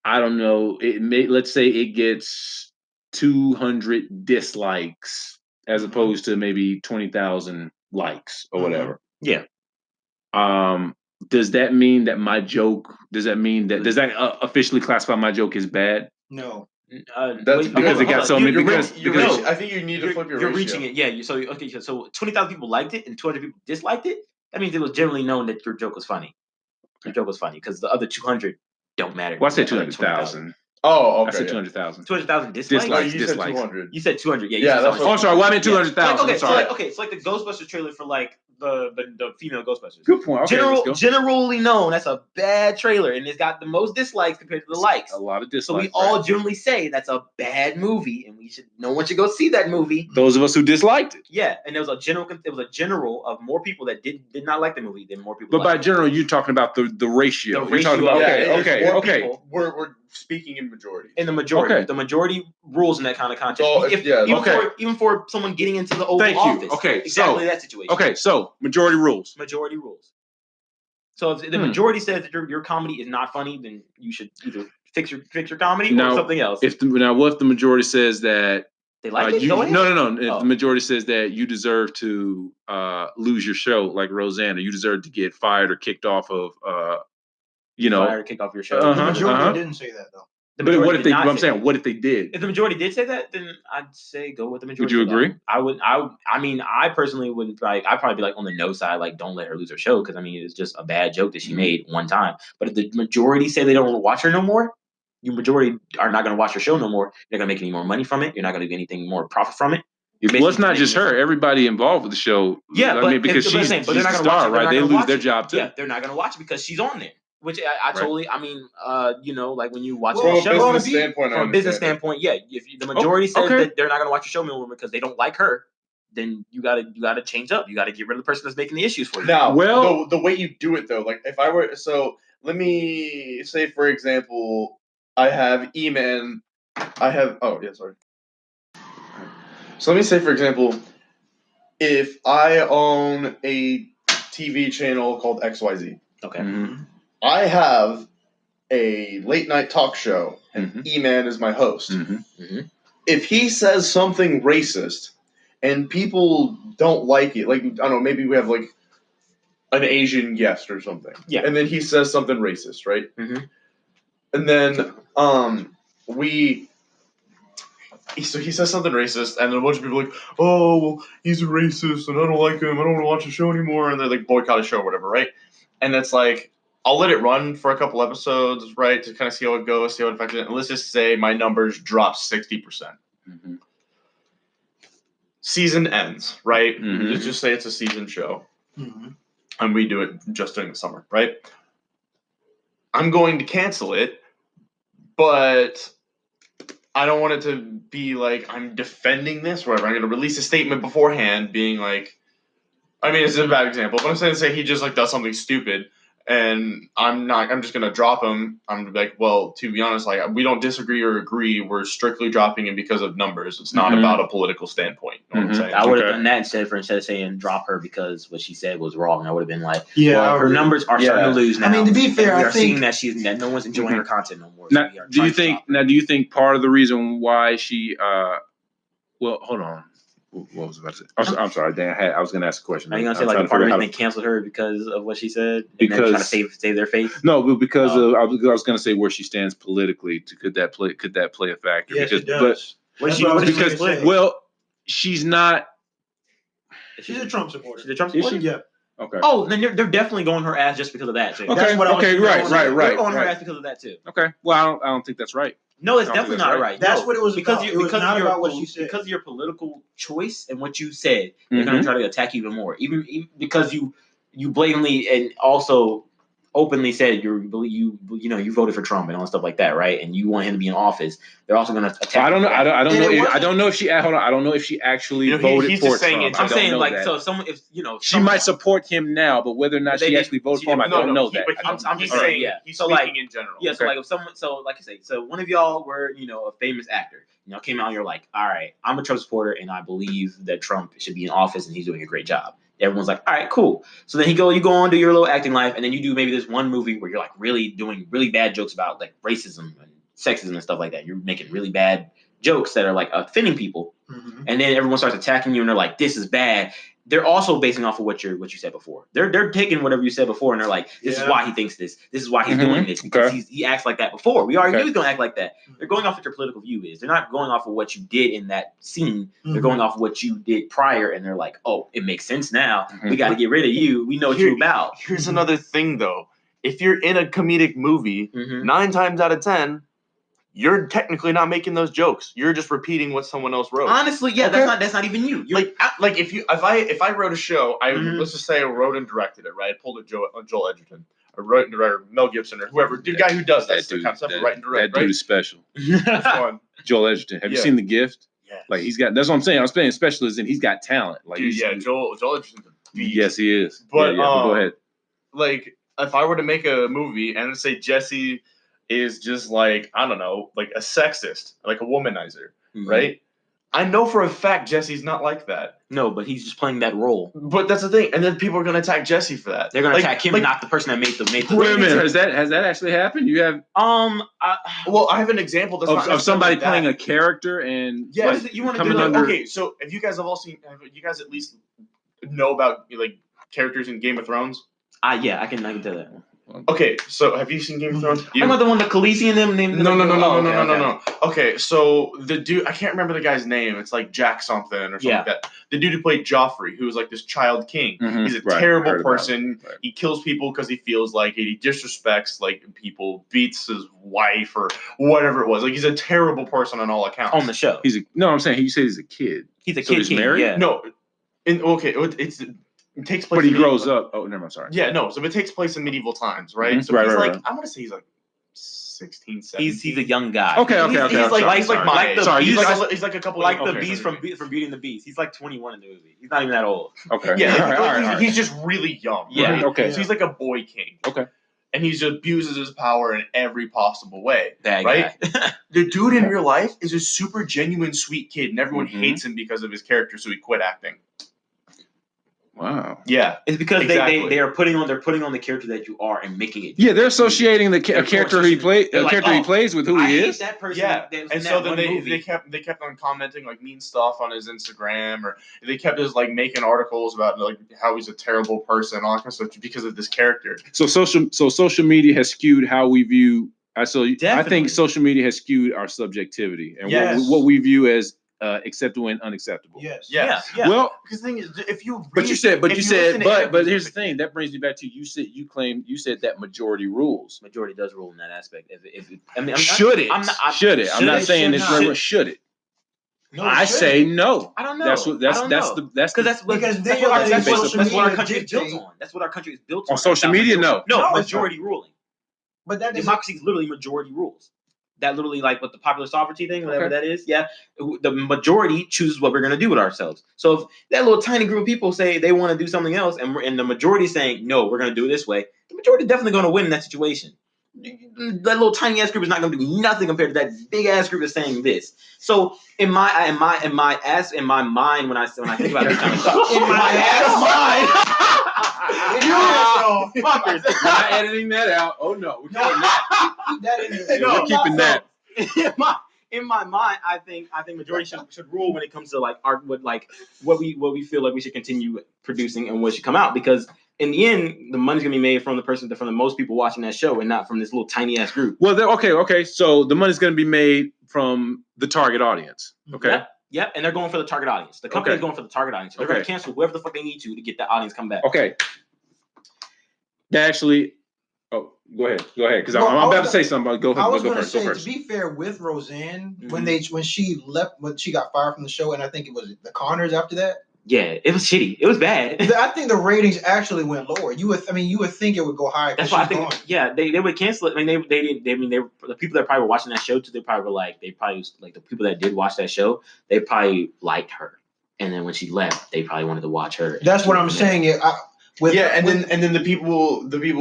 I don't know. Let's say it gets 200 dislikes as opposed to maybe 20,000 likes or whatever.
Yeah.
Does that mean that my joke? Does that officially classify my joke as bad?
No.
That's
because it got so many.
I think you need to flip your ratio.
You're reaching it. Yeah. So 20,000 people liked it and 200 people disliked it. That means it was generally known that your joke was funny. Your joke was funny because the other 200 don't matter.
Well, I said 200,000.
Oh, okay.
I said 200,000.
200,000 dislikes.
No, you said 200.
You said 200.
Yeah, that's
what. Oh, sorry. Well, I meant 200,000.
It's like the Ghostbusters trailer for like the female Ghostbusters.
Good point. Okay,
generally known that's a bad trailer, and it's got the most dislikes compared to the likes.
A lot of dislikes.
So we all generally say that's a bad movie, and no one should go see that movie.
Those of us who disliked it.
Yeah, and there was a general of more people that did not like the movie than more people.
But by general, you're talking about the ratio.
The ratio.
Okay.
We're speaking in majority.
In the majority, the majority rules in that kind of context.
So,
even for someone getting into the Oval Office.
Okay,
exactly that situation.
Okay, so majority rules.
Majority rules. So if the majority says that your comedy is not funny, then you should either fix your comedy or something else.
What if the majority says that
they like it?
No. If the majority says that you deserve to lose your show, like Rosanna, you deserve to get fired or kicked off of
fired or kicked off your show.
The majority didn't say that though.
But what if they? I'm saying, what if they did?
If the majority did say that, then I'd say go with the majority.
Would you agree?
I personally wouldn't. I'd probably be like on the no side, like don't let her lose her show, because it's just a bad joke that she made one time. But if the majority say they don't want to watch her no more, you majority are not going to watch her show no more. You're not going to make any more money from it. You're not going to get anything more profit from it.
Well, it's not just her. Everybody involved with the show.
Yeah,
because she's the star, right? They lose their job too.
Yeah, they're not going to watch it because she's on there. Which I totally, like when you watch
the show
from a business standpoint, yeah. If the majority says that they're not going to watch your show more because they don't like her, then you gotta change up. You gotta get rid of the person that's making the issues for you.
Now, the way you do it though, like if I were let me say for example, I have E-Man. Sorry. So let me say for example, if I own a TV channel called XYZ.
Okay.
Mm-hmm.
I have a late night talk show, and E-Man is my host. If he says something racist, and people don't like it, like I don't know, maybe we have like an Asian guest or something, and then he says something racist, right? And then he says something racist, and then a bunch of people are like, oh, well, he's a racist, and I don't like him. I don't want to watch the show anymore, and they're like boycott the show or whatever, right? And it's like, I'll let it run for a couple episodes, right, to kind of see how it goes, see how it affects it. And let's just say my numbers drop 60%. Season ends, right? Let's just say it's a season show. And we do it just during the summer, right? I'm going to cancel it, but I don't want it to be like I'm defending this, whatever. I'm going to release a statement beforehand being like, it's a bad example, but I'm saying say he just like does something stupid. And I'm just going to drop him. I'm going to be like, well, to be honest, like we don't disagree or agree. We're strictly dropping him because of numbers. It's not about a political standpoint. You know what I'm saying?
I would have done that instead of saying drop her because what she said was wrong. I would have been like, her numbers are starting to lose now.
To be fair,
we are seeing that that no one's enjoying her content no more. So
do you think part of the reason why she, hold on. What was I about to say? I'm sorry, Dan. I was going to ask a question.
Are you going to say like part of the reason they canceled her because of what she said? And they're trying to save their face?
No, but because I was going to say where she stands politically. Could that play a factor?
Yes, it does.
She's not.
She's a Trump supporter.
She's a Trump supporter?
Yeah.
Okay.
Oh, then they're definitely going her ass just because of that too.
Okay.
That's what I was
right.
They're going her ass because of that too.
Okay. Well, I don't think that's right.
No, it's definitely not right.
That's what it was
because
about. It was not about what she said.
Because of your political choice and what you said, they're going to try to attack you even more. Even because you blatantly and also openly said you voted for Trump and all stuff like that, right? And you want him to be in office. They're also going to attack.
I don't know. I don't know if she. Hold on. I don't know if she actually voted for Trump.
I'm saying like
that.
so. If someone,
she might support him now, but whether or not she actually voted for him, I don't know that.
I'm just saying. He's speaking in general.
Yeah. So like if someone, like I say, so one of y'all were a famous actor. Came out and you're like, all right, I'm a Trump supporter and I believe that Trump should be in office and he's doing a great job. Everyone's like, all right, cool. So then you go on, do your little acting life, and then you do maybe this one movie where you're like really doing really bad jokes about like racism and sexism and stuff like that. You're making really bad jokes that are like offending people, and then everyone starts attacking you and they're like, this is bad. They're also basing off of what you said before. They're taking whatever you said before and they're like, this is why he thinks this. This is why he's doing this because he acts like that before. We already knew he's gonna act like that. They're going off what your political view is. They're not going off of what you did in that scene. They're going off of what you did prior, and they're like, oh, it makes sense now. We got to get rid of you. We know what you're about.
Here's another thing though. If you're in a comedic movie, 9 times out of 10. You're technically not making those jokes. You're just repeating what someone else wrote.
Honestly, yeah, that's not even you.
Like if I wrote a show, let's just say I wrote and directed it, right? I pulled a Joel Edgerton. I wrote and directed Mel Gibson or whoever, the guy who does that kind of stuff, write and direct.
That dude is special. Joel Edgerton. Have you seen The Gift?
Yes.
Like he's got. That's what I'm saying. I'm saying special as in he's got talent. Like
dude, Joel Edgerton's a beast.
Yes, he is.
But,
but go ahead.
Like if I were to make a movie and say Jesse is just like, I don't know, like a sexist, like a womanizer, right? I know for a fact Jesse's not like that.
No, but he's just playing that role.
But that's the thing, and then people are gonna attack Jesse for that.
They're gonna attack him, not the person that made the.
Wait a minute, has that actually happened? You have
I have an example that's
of somebody playing a character and
you want to do like, okay. So if you guys have you guys at least know about like characters in Game of Thrones?
Yeah, I can tell that one.
Okay, so have you seen Game of Thrones?
I'm not the one that Khaleesi and them named.
No. Okay, so the dude, I can't remember the guy's name. It's like Jack something or something like that. The dude who played Joffrey, who was like this child king. He's a terrible person. Right. He kills people because he feels like it. He disrespects like people, beats his wife or whatever it was. Like he's a terrible person on all accounts.
On the show,
I'm saying you said he's a kid.
He's a kid.
He's married.
Yeah.
No, it takes place.
But he grows up. Oh, never mind. Sorry.
Yeah, no. So it takes place in medieval times, right? So he's like, I want to say he's like 16, 17.
He's a young guy.
Okay.
He's like my age.
Sorry,
he's like a couple.
Like the beast from Beauty and the Beast. He's like 21 in the movie. He's not even that old.
Okay.
Yeah.
All right.
He's just really young.
Yeah.
Right?
Okay.
So he's like a boy king.
Okay.
And he just abuses his power in every possible way.
Bad
right?
guy.
The dude in real life is a super genuine, sweet kid, and everyone hates him because of his character, so he quit acting.
Wow.
Yeah,
it's because they are putting on the character that you are and making it.
Yeah, they're associating the character he plays with who he is.
That person.
Yeah, and so then they kept on commenting like mean stuff on his Instagram, or they kept just like making articles about like how he's a terrible person and all that kind of stuff because of this character. So
social media has skewed how we view. I think social media has skewed our subjectivity and what we view as acceptable and unacceptable.
Yes.
Yeah.
Well,
because the thing is, if you
but here's the thing that brings me back to you said that majority rules.
Majority does rule in that aspect.
Should it? I'm not saying it's right. Should it? No, I say no.
I don't know.
That's what
our country is built on. That's what our country is built on.
On social media, no.
No, majority ruling.
But that
democracy is literally majority rules. That literally, like with the popular sovereignty thing, whatever that is, the majority chooses what we're going to do with ourselves. So if that little tiny group of people say they want to do something else, and the majority is saying, no, we're going to do it this way, the majority is definitely going to win in that situation. That little tiny ass group is not going to do nothing compared to that big ass group that's saying this. So in my mind, when I think about this kind of stuff, in my ass mind.
Fuckers. We're not editing that out. Oh no, we're keeping that.
Keep that in there.
We're keeping that.
In my mind, I think majority should rule when it comes to like art, what we feel like we should continue producing and what should come out, because in the end, the money's gonna be made from the most people watching that show and not from this little tiny ass group.
Well, okay. So the money's gonna be made from the target audience. Okay.
Yep, and they're going for the target audience. The company's going for the target audience. They're going to cancel whoever the fuck they need to get that audience come back.
Okay. That actually, Go ahead, because I'm about to say something. Go ahead.
I was
go
going to
first.
say,
Go first.
to be fair, with Roseanne,
Mm-hmm.
when she left, when she got fired from the show, and I think it was the Connors after that.
Yeah, it was shitty. It was bad.
I think the ratings actually went lower. You would think it would go higher.
That's why I think. Gone. Yeah, they would cancel it. I mean, they didn't. They were the people that probably were watching that show too. They probably were like the people that did watch that show. They probably liked her, and then when she left, they probably wanted to watch her.
That's what I'm saying.
And then the people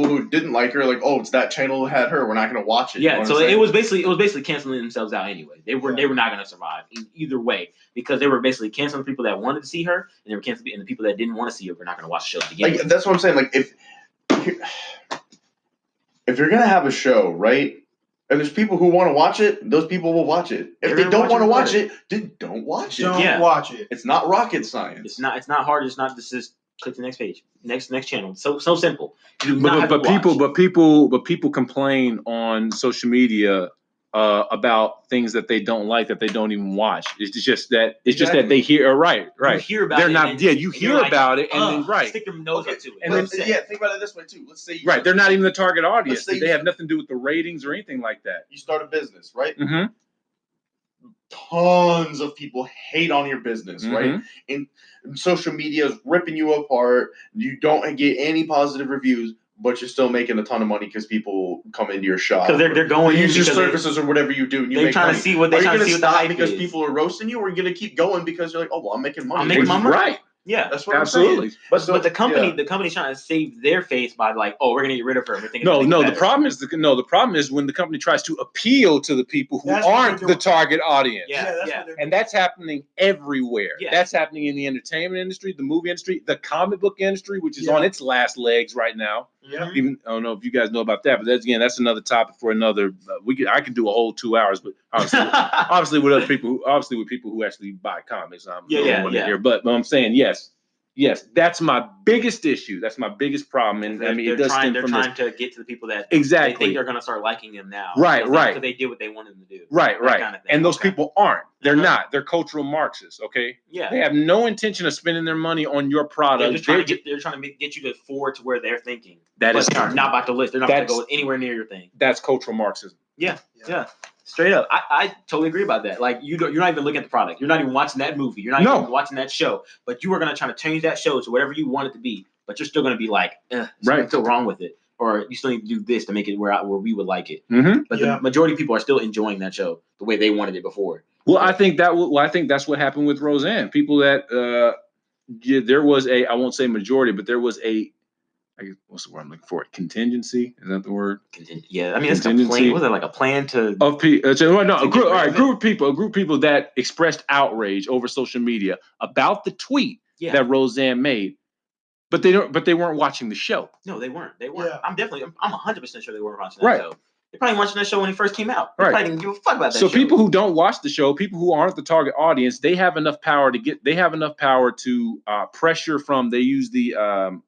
who didn't like her, like, oh, it's that channel that had her. We're not going to watch it.
Yeah,
you know
so it was basically canceling themselves out anyway. They were not going to survive either way because they were basically canceling the people that wanted to see her, and they were canceling and the people that didn't want to see her were not going to watch the show again.
Like that's what I'm saying. Like if you're going to have a show, right? And there's people who want to watch it, those people will watch it. If they don't want to watch it, then don't watch it.
Don't watch it.
It's not rocket science.
It's not hard. It's not just click the next page, next channel. So simple.
But people complain on social media about things that they don't like, that they don't even watch. It's just that they hear right.
You hear about
They're
it.
not. Yeah, you hear about it, and then
stick their nose up to it.
And then think about it this way too. Let's say
they're not even the target audience. They have nothing to do with the ratings or anything like that.
You start a business, right?
Mm-hmm.
Tons of people hate on your business, right? And social media is ripping you apart. You don't get any positive reviews, but you're still making a ton of money because people come into your shop.
Because they're going
use your services or whatever you do. And
they're trying to see what they're trying to see. What the hype
because people are roasting you, or are you going to keep going because you're like, oh well, I'm making money.
I'm making my money.
Right.
Yeah,
that's what absolutely.
I'm saying. But the company's trying to save their face by like, oh, we're gonna get rid of her.
No. The problem is when the company tries to appeal to the people who aren't the target audience.
Yeah.
And that's happening everywhere.
Yeah.
That's happening in the entertainment industry, the movie industry, the comic book industry, which is on its last legs right now.
Yeah.
Even I don't know if you guys know about that, but that's another topic for another. I could do a whole 2 hours, but obviously with other people, with people who actually buy comics. Here, but I'm saying yes, that's my biggest issue. That's my biggest problem, and I mean
they're trying to get to the people that they think they're going to start liking them now.
Right.
Because they did what they wanted them to do.
Right.
Kind of thing.
And those people aren't. They're not. They're cultural Marxists. Okay.
Yeah.
They have no intention of spending their money on your product.
They're trying to get you to forward to where they're thinking.
That is
not about the list. They're not going to go anywhere near your thing.
That's cultural Marxism.
Yeah. Straight up, I totally agree about that. Like you're not even looking at the product. You're not even watching that movie. You're not even watching that show. But you are going to try to change that show to whatever you want it to be. But you're still going to be like, something's still wrong with it, or you still need to do this to make it where we would like it.
Mm-hmm.
But the majority of people are still enjoying that show the way they wanted it before.
Well, I think that's what happened with Roseanne. People that there was I won't say majority, but there was what's the word I'm looking for? Contingency? Is that the word?
Yeah, I mean, it's a plan. Was it like a plan to
a group of people that expressed outrage over social media about the tweet that Roseanne made, but they weren't watching the show.
No, they weren't. Yeah. I'm 100% sure they weren't watching that show. They probably watching that show when it first came out. They probably didn't give a fuck about that show.
So people who don't watch the show, people who aren't the target audience, they have enough power to pressure from. They use the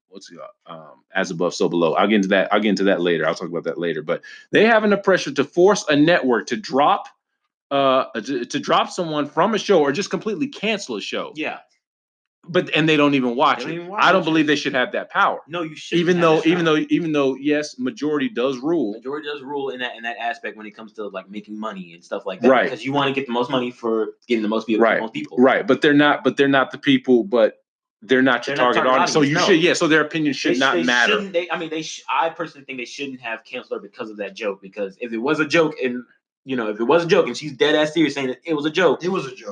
as above, so below. I'll get into that later. I'll talk about that later. But they have enough pressure to force a network to drop someone from a show or just completely cancel a show.
Yeah.
And they don't even watch it. I don't believe they should have that power.
No, you shouldn't.
Even though yes, majority does rule.
Majority does rule in that aspect when it comes to like making money and stuff like that.
Right.
Because you want to get the most money for getting the most people.
Right.
The most people.
Right. But they're not the people. But they're not your target audience. So you should. Yeah. So their opinion should not matter.
I personally think they shouldn't have canceled her because of that joke. Because if it was a joke and she's dead ass serious saying that it was a joke.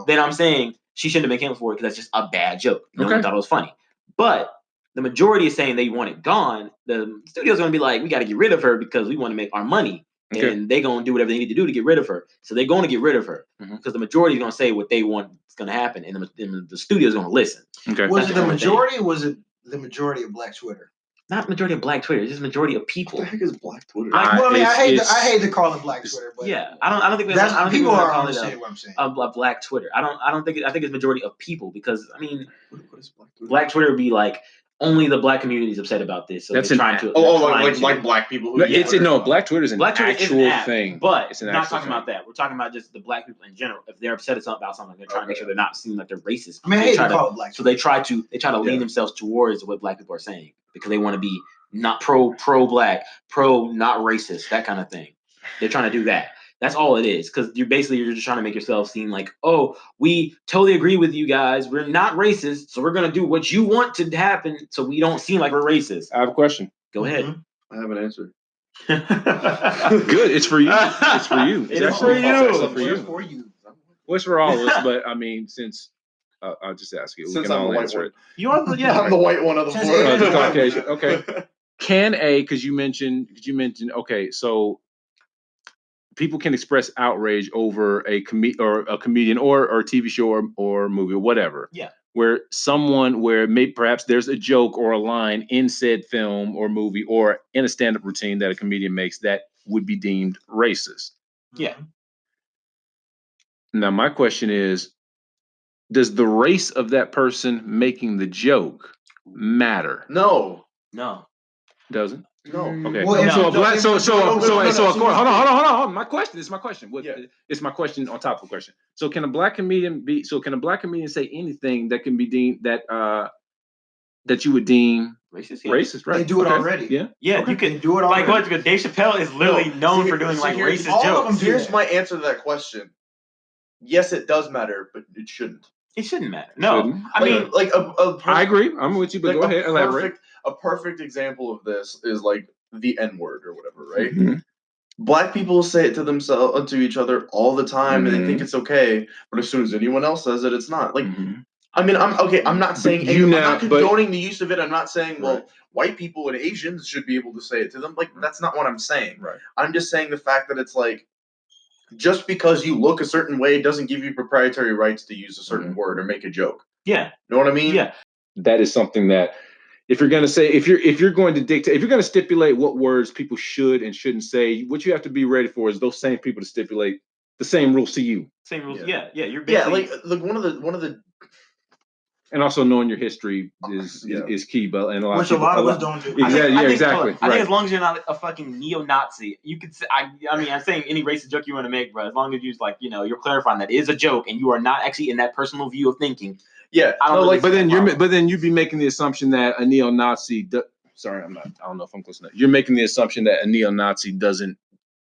Then I'm saying she shouldn't have been canceled for it because that's just a bad joke. No one thought it was funny. But the majority is saying they want it gone. The studio's going to be like, we got to get rid of her because we want to make our money. Okay. And they're going to do whatever they need to do to get rid of her. So they're going to get rid of her because the majority is going to say what they want is going to happen. And the studio's going to listen.
Okay.
Was it the majority or was it the majority of Black Twitter?
Not majority of Black Twitter, just majority of people.
What the heck is Black Twitter?
I hate to call it Black Twitter, but
I don't think
people are understanding what I'm saying.
Black Twitter. I think it's majority of people because I mean,
what is Black Twitter?
Black Twitter would be like only the Black community is upset about this. So
that's
like
Black people.
Black Twitter is an actual thing,
but it's not talking about that. We're talking about just the Black people in general. If they're upset about something, they're trying to make sure they're not seeming like they're racist.
I mean, I hate to call it Black.
So they try to lean themselves towards what Black people are saying because they want to be not pro-black, not racist, that kind of thing. They're trying to do that. That's all it is, because you're just trying to make yourself seem like, oh, we totally agree with you guys. We're not racist, so we're gonna do what you want to happen, so we don't seem like we're racist.
I have a question.
Go ahead.
I have an answer.
Good. It's for you. It's for you.
It's for you.
It's for you. Well, it's for all of us, but I mean, since I'll just ask you. We can all answer it.
You are I'm the white one of the four.
The Caucasian. Okay. Because you mentioned, okay, so people can express outrage over a comedian or a TV show or movie or whatever.
Yeah.
Where perhaps there's a joke or a line in said film or movie or in a stand-up routine that a comedian makes that would be deemed racist.
Yeah.
Now, my question is, does the race of that person making the joke matter?
No.
Doesn't?
No.
Okay.
Well,
Hold on. My question. It's my question. It's my question on top of the question. So can a black comedian say anything that can be deemed that you would deem
racist?
Racist, right?
They do it already.
Yeah.
You can do it already. Like what? Dave Chappelle is literally known for doing like racist jokes.
Here's my answer to that question. Yes, it does matter, but it shouldn't.
It shouldn't matter. No,
I mean, I agree. I'm with you, but go ahead. Elaborate.
A perfect example of this is like the N-word or whatever, right?
Mm-hmm.
Black people say it to each other all the time, and they think it's okay. But as soon as anyone else says it, it's not. Like, I mean, I'm not saying I'm not condoning the use of it. I'm not saying white people and Asians should be able to say it to them. Like, that's not what I'm saying.
Right.
I'm just saying the fact that it's like, just because you look a certain way doesn't give you proprietary rights to use a certain word or make a joke.
Yeah.
You know what I mean?
Yeah.
That is something that if you're going to say, if you're going to dictate, if you're going to stipulate what words people should and shouldn't say, what you have to be ready for is those same people to stipulate the same rules to you.
Same rules. Yeah. You're basically
like one of the
and also knowing your history is key, but and a lot
of us don't do.
Exactly.
I think as long as you're not a fucking neo-Nazi, you could say. I mean, I'm saying any racist joke you want to make, bro. As long as you're clarifying that it is a joke and you are not actually in that personal view of thinking.
Yeah,
but then you'd be making the assumption that a neo-Nazi. Sorry, I'm not. I don't know if I'm close enough. You're making the assumption that a neo-Nazi doesn't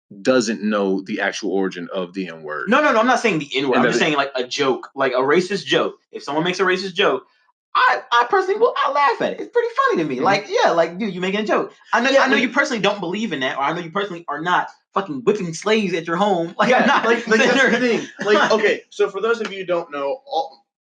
know the actual origin of the N-word.
No. I'm not saying the N-word. I'm just saying like a joke, like a racist joke. If someone makes a racist joke, I personally I'll laugh at it. It's pretty funny to me. Mm-hmm. Like, dude, you making a joke. I know you personally don't believe in that, or I know you personally are not fucking whipping slaves at your home. Like, I'm not.
Like that's the thing. Like, okay, so for those of you who don't know,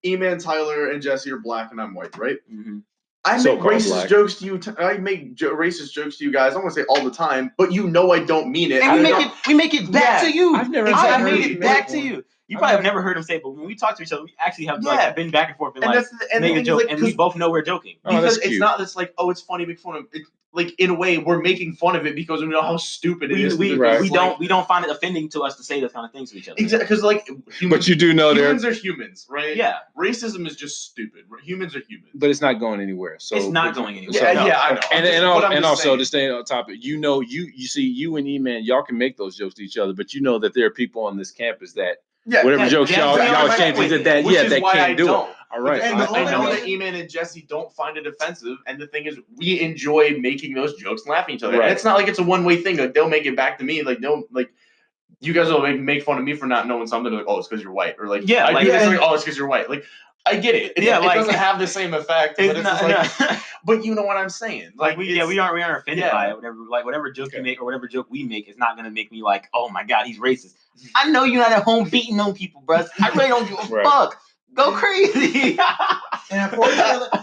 E-Man, Tyler, and Jesse are black, and I'm white, right?
Mm-hmm.
I make racist jokes to you. I make racist jokes to you guys. I want to say all the time, but I don't mean it.
And we make it back to you.
I've never
made it back to you. You probably have never heard him say it, but when we talk to each other, we actually have been back and forth, make a joke, and we both know we're joking.
Because it's not just like, oh, it's funny, make fun of it. Like, in a way, we're making fun of it because we know how stupid it is.
We don't find it offending to us to say those kind of things to each other.
Exactly, because
but you do know
humans are humans, right?
Yeah.
Racism is just stupid. Humans are humans.
But it's not going anywhere. So
it's not going anywhere.
Yeah, I know.
And also to stay on topic, you see, you and E-Man, y'all can make those jokes to each other, but you know that there are people on this campus that whatever jokes y'all exchange that can't do it. All right.
And I know that E-Man and Jesse don't find it offensive, and the thing is, we enjoy making those jokes and laughing at each other. Right. And it's not like it's a one-way thing. Like, they'll make it back to me. Like, you guys will make fun of me for not knowing something. Like, oh, it's because you're white, or it's because you're white. Like, I get it. It doesn't have the same effect. But it's but you know what I'm saying. Like, we
aren't offended by it. Whatever joke you make or whatever joke we make is not gonna make me like, oh my god, he's racist. I know you're not at home beating on people, bro. I really don't give a fuck. Go crazy.
And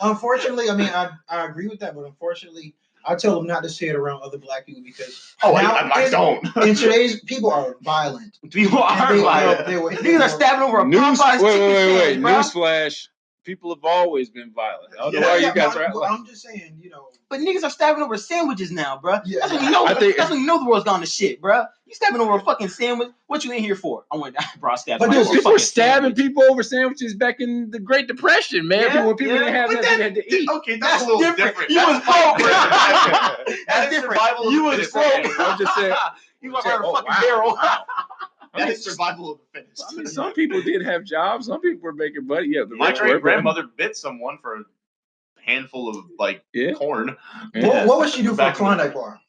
unfortunately, I mean, I agree with that, but unfortunately, I tell them not to say it around other black people because
I don't.
In today's people are violent.
People are violent. Niggas are stabbing over a Popeye's chicken.
Wait. Newsflash. People have always been violent. I don't know why you guys are.
I'm just saying,
But niggas are stabbing over sandwiches now, bro.
Yeah.
That's when you know. That's when you know the world's gone to shit, bro. You stabbing over a fucking sandwich. What you in here for? I went, bro.
But dude, people were stabbing people over sandwiches back in the Great Depression, man. When people didn't have nothing they had to eat.
Okay, that's a little different.
You was broke.
That's different. You was broke.
I'm just saying.
You was around a fucking barrel.
That is survival of the fittest.
I mean, some people did have jobs. Some people were making money. Yeah,
my great grandmother bit someone for handful of like corn.
Yeah. What would she do for a Klondike bar?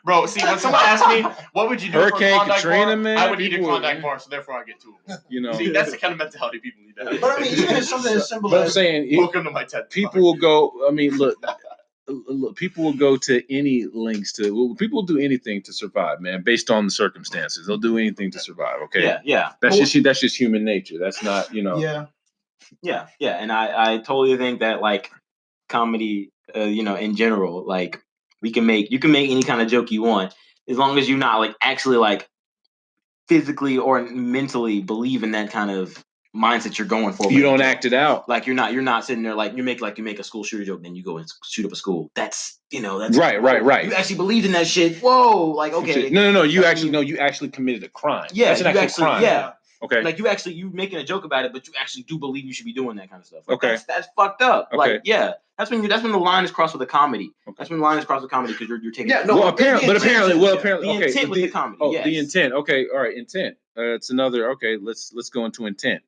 Bro, see, when someone asks me what would you do
Hurricane
for a Klondike
Katrina,
bar,
man,
I would eat a Klondike bar, so therefore I get 2 of them.
You know,
see, that's the kind of mentality people need to have.
But I mean, even something as simple
but I'm
as
saying,
welcome to my TED
people
Talk.
will go. I mean, look, people will go to any lengths to. Well, people will do anything to survive, man, based on the circumstances. They'll do anything to survive. Okay,
yeah.
That's just human nature. That's not, you know.
Yeah. And I totally think that like comedy, in general, like you can make any kind of joke you want as long as you're not like actually like physically or mentally believe in that kind of mindset you're going for.
You don't act it out.
Like you're not sitting there like you make a school shooter joke, then you go and shoot up a school. That's
right.
You actually believed in that shit. Whoa, like okay.
No. You actually committed a crime.
Yeah,
that's an actual crime.
Yeah.
Okay.
Like you making a joke about it, but you actually do believe you should be doing that kind of stuff. Like,
okay.
That's fucked up.
Okay.
Like that's when the line is crossed with a comedy. Okay. That's when the line is crossed with comedy because you're taking.
Yeah. No. Apparently.
The intent with the comedy.
Oh, yes. The intent. Okay. All right. Intent. It's another. Okay. Let's go into intent.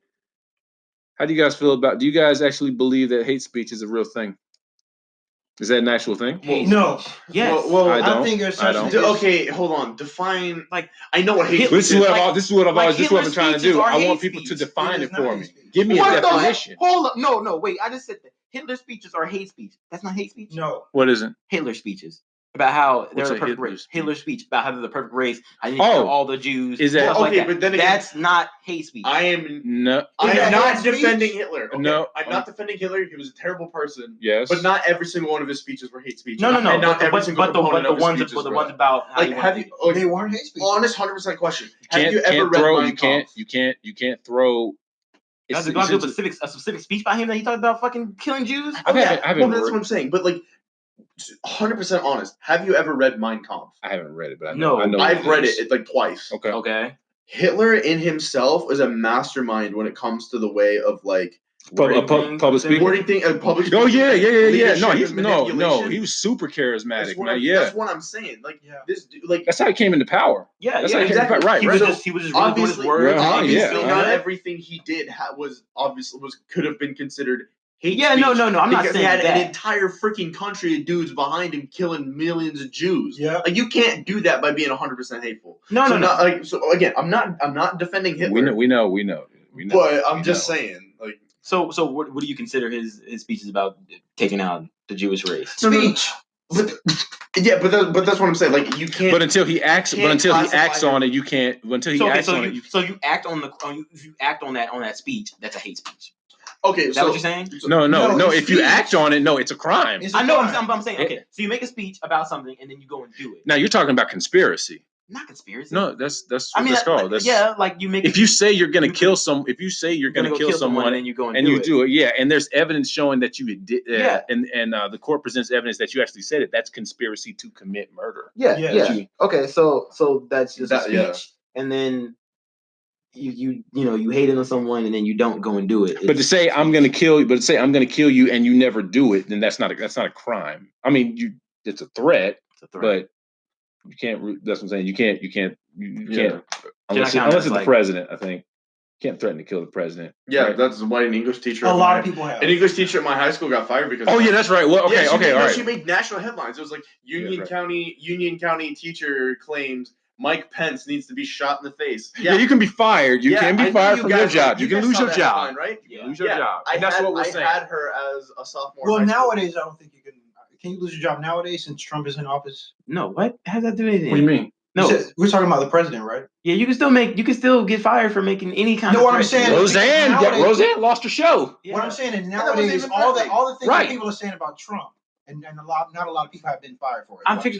How do you guys feel about? Do you guys actually believe that hate speech is a real thing? Is that an actual thing?
No.
Yes.
Well,
I think there's such thing.
Okay, hold on. Define. Like, I know what hate speech is.
This is what I've been trying to do. I want people to define it for me. Give me a definition.
Hold up. No. Wait. I just said that Hitler speeches are hate speech. That's not hate speech.
No.
What isn't?
Hitler speeches. About how they're the perfect race. Hitler's speech about how they're the perfect race. I need to kill all the Jews.
Is that
okay? But then again,
that's not hate speech.
I am
not
defending Hitler. Okay?
No,
I'm not defending Hitler. He was a terrible person.
Yes,
but not every single one of his speeches were hate speech.
No.
And not every single component of his
ones
speeches
the ones about how
they
weren't hate speech.
Honest 100% question. Have you ever read Mein Kampf?
You can't throw.
There's a specific speech by him that he talked about fucking killing Jews.
Well, that's what I'm saying. But like, 100% honest. Have you ever read Mein Kampf?
I haven't read it, but I
know.
I've read it like twice.
Okay.
Hitler in himself is a mastermind when it comes to the way of like
public speaking.
Wording thing, public speaking.
Oh yeah. No. He was super charismatic.
That's what I'm saying. Like this, like
that's how he came into power.
Yeah,
that's
exactly.
Right.
He was just really doing his words.
Obviously, not everything he did could have been considered.
No. I'm not saying
he had
that.
an entire freaking country of dudes behind him killing millions of Jews.
Yeah,
like you can't do that by being 100% hateful.
No.
So again, I'm not defending Hitler.
We know.
But I'm just saying, like.
So what do you consider his speeches about taking out the Jewish race?
Speech.
But that's what I'm saying. Like you can't.
But until he acts on it, you can't. Until he acts on it,
so you act on that speech. That's a hate speech.
Okay,
is that what you're saying?
No. If you act on it, no, it's a crime.
I know. I'm saying. Okay, so you make a speech about something and then you go and do it.
Now you're talking about conspiracy.
Not conspiracy.
No, that's what that's called.
Like you make.
If you say you're going to kill someone,
and then you go and
do it, and there's evidence showing that you did, and the court presents evidence that you actually said it. That's conspiracy to commit murder.
Yeah. Okay, so that's just a speech, and then you hate on someone, and then you don't go and do it.
But to say I'm going to kill you, and you never do it, then that's not a crime. I mean, it's a threat. But. You can't. That's what I'm saying. You can't. Unless it's the president. I think you can't threaten to kill the president.
Yeah,
right?
That's why an English teacher.
A lot of people have.
An English teacher at my high school got fired because.
Oh yeah, that's right. Well, okay, all right.
She made national headlines. It was like Union County teacher claims Mike Pence needs to be shot in the face.
Yeah, you can be fired. You can be fired from your job. You can lose your job.
Headline, right?
You lose your job. And that's what we're saying.
I had her as a sophomore.
Well, nowadays I don't think you can. Can you lose your job nowadays since Trump is in office?
No, what? How does that do anything?
What do you mean?
No,
we're talking about the president, right?
Yeah, you can still get fired for making any kind of.
No, what I'm saying,
Roseanne lost her show.
Yeah. What I'm saying is nowadays, all the things that people are saying about Trump, and not a lot of people have been fired for it.
I'm thinking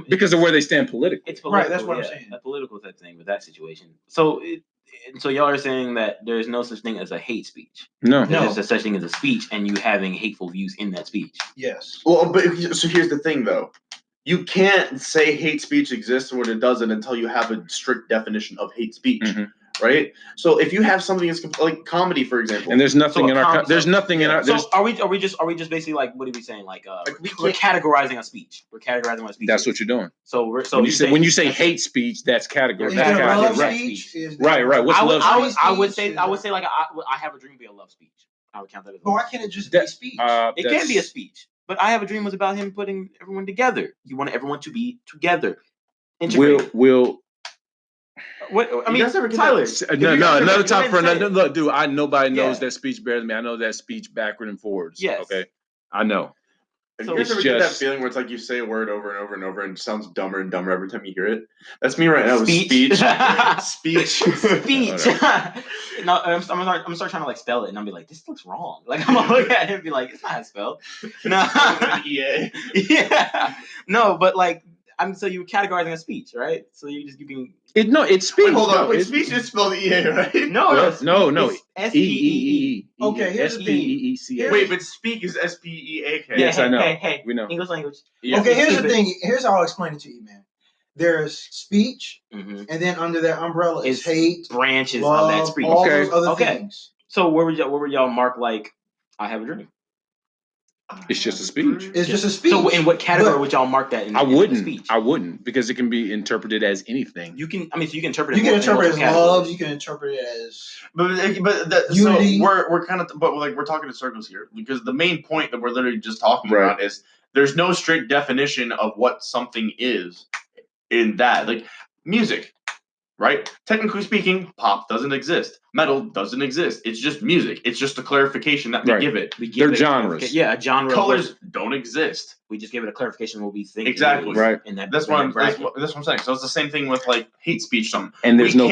because of where they stand politically.
It's political,
right. That's what I'm saying.
A political type thing with that situation. So y'all are saying that there's no such thing as a hate speech.
No.
There's a such thing as a speech, and you having hateful views in that speech.
Yes.
Well, but so here's the thing, though. You can't say hate speech exists when it doesn't until you have a strict definition of hate speech, right? So if you have something that's like comedy, for example,
and there's nothing in our.
So are we just basically like what are we saying like we're categorizing a speech. We're categorizing a speech.
That's what you're doing.
So
when you say hate speech, that's categorized.
Love speech.
Right. What's love speech?
I would say like I have a dream to be a love speech. I would count that as.
But why can't it just be a speech?
It can be a speech. But I Have a Dream was about him putting everyone together. He wanted everyone to be together. What I mean, Tyler.
No, another time for another. Look, dude, nobody knows that speech better than me. I know that speech backward and forwards.
Yes.
Okay, I know.
So you guys ever get that feeling where it's like you say a word over and over and over and it sounds dumber and dumber every time you hear it? That's me right now. Speech. Speech.
No, I'm start trying to like spell it, and I'll be like, this looks wrong. Like I'm gonna look at it and be like, it's not how it's spelled. No.
EA.
Yeah. No, but like so you're categorizing a speech, right? So you can.
It's speech.
Wait, hold on. Speech is spelled EA, right?
No.
SPEE.
Okay, here's the thing.
Wait, but speak is SPEAK.
Yes, I know.
Hey,
we know.
English language.
Yeah. Okay, here's the thing. Here's how I'll explain it to you, man. There's speech, and then under that umbrella is hate,
branches
love,
of that speech.
All those other things.
So where would y'all mark like I Have a Dream?
It's just a speech.
It's just a speech.
So in what category would y'all mark that in?
I wouldn't.
Speech?
I wouldn't, because it can be interpreted as anything.
You can interpret it.
You can interpret it as love. You can interpret it as
unity. So we're kind of, but like we're talking in circles here, because the main point that we're literally just talking about is there's no strict definition of what something is in that, like music. Right? Technically speaking, pop doesn't exist. Metal doesn't exist. It's just music. It's just a clarification that we give it.
They're genres.
Yeah, a genre.
Colors don't exist.
We just give it a clarification of what we think.
Exactly.
Right.
And
that's what I'm saying. So it's the same thing with like hate speech.
And there is no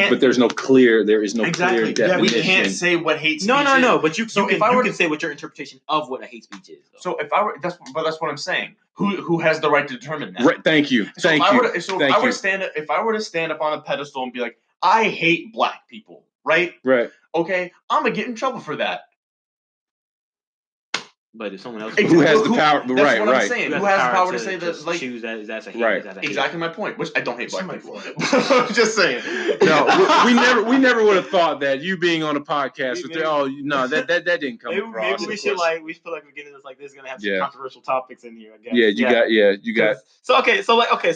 clear definition.
Yeah, we can't say what hate speech is.
No. But if I were to say what your interpretation of what a hate speech is.
Though. So if I were, that's what I'm saying. Who has the right to determine that?
Right. Thank you.
If I were to stand up on a pedestal and be like, I hate black people, right?
Right.
Okay, I'm gonna get in trouble for that.
But if someone else
who has the power,
that's what I'm saying. Who has the power to say that? Like,
choose that's a hate.
Right.
Exactly my point. Which I don't hate black people. I'm just saying.
No, we never would have thought that you being on a podcast with that didn't come across.
Maybe we feel like we're getting this like this is gonna have some controversial topics in here. I guess.
You got.
So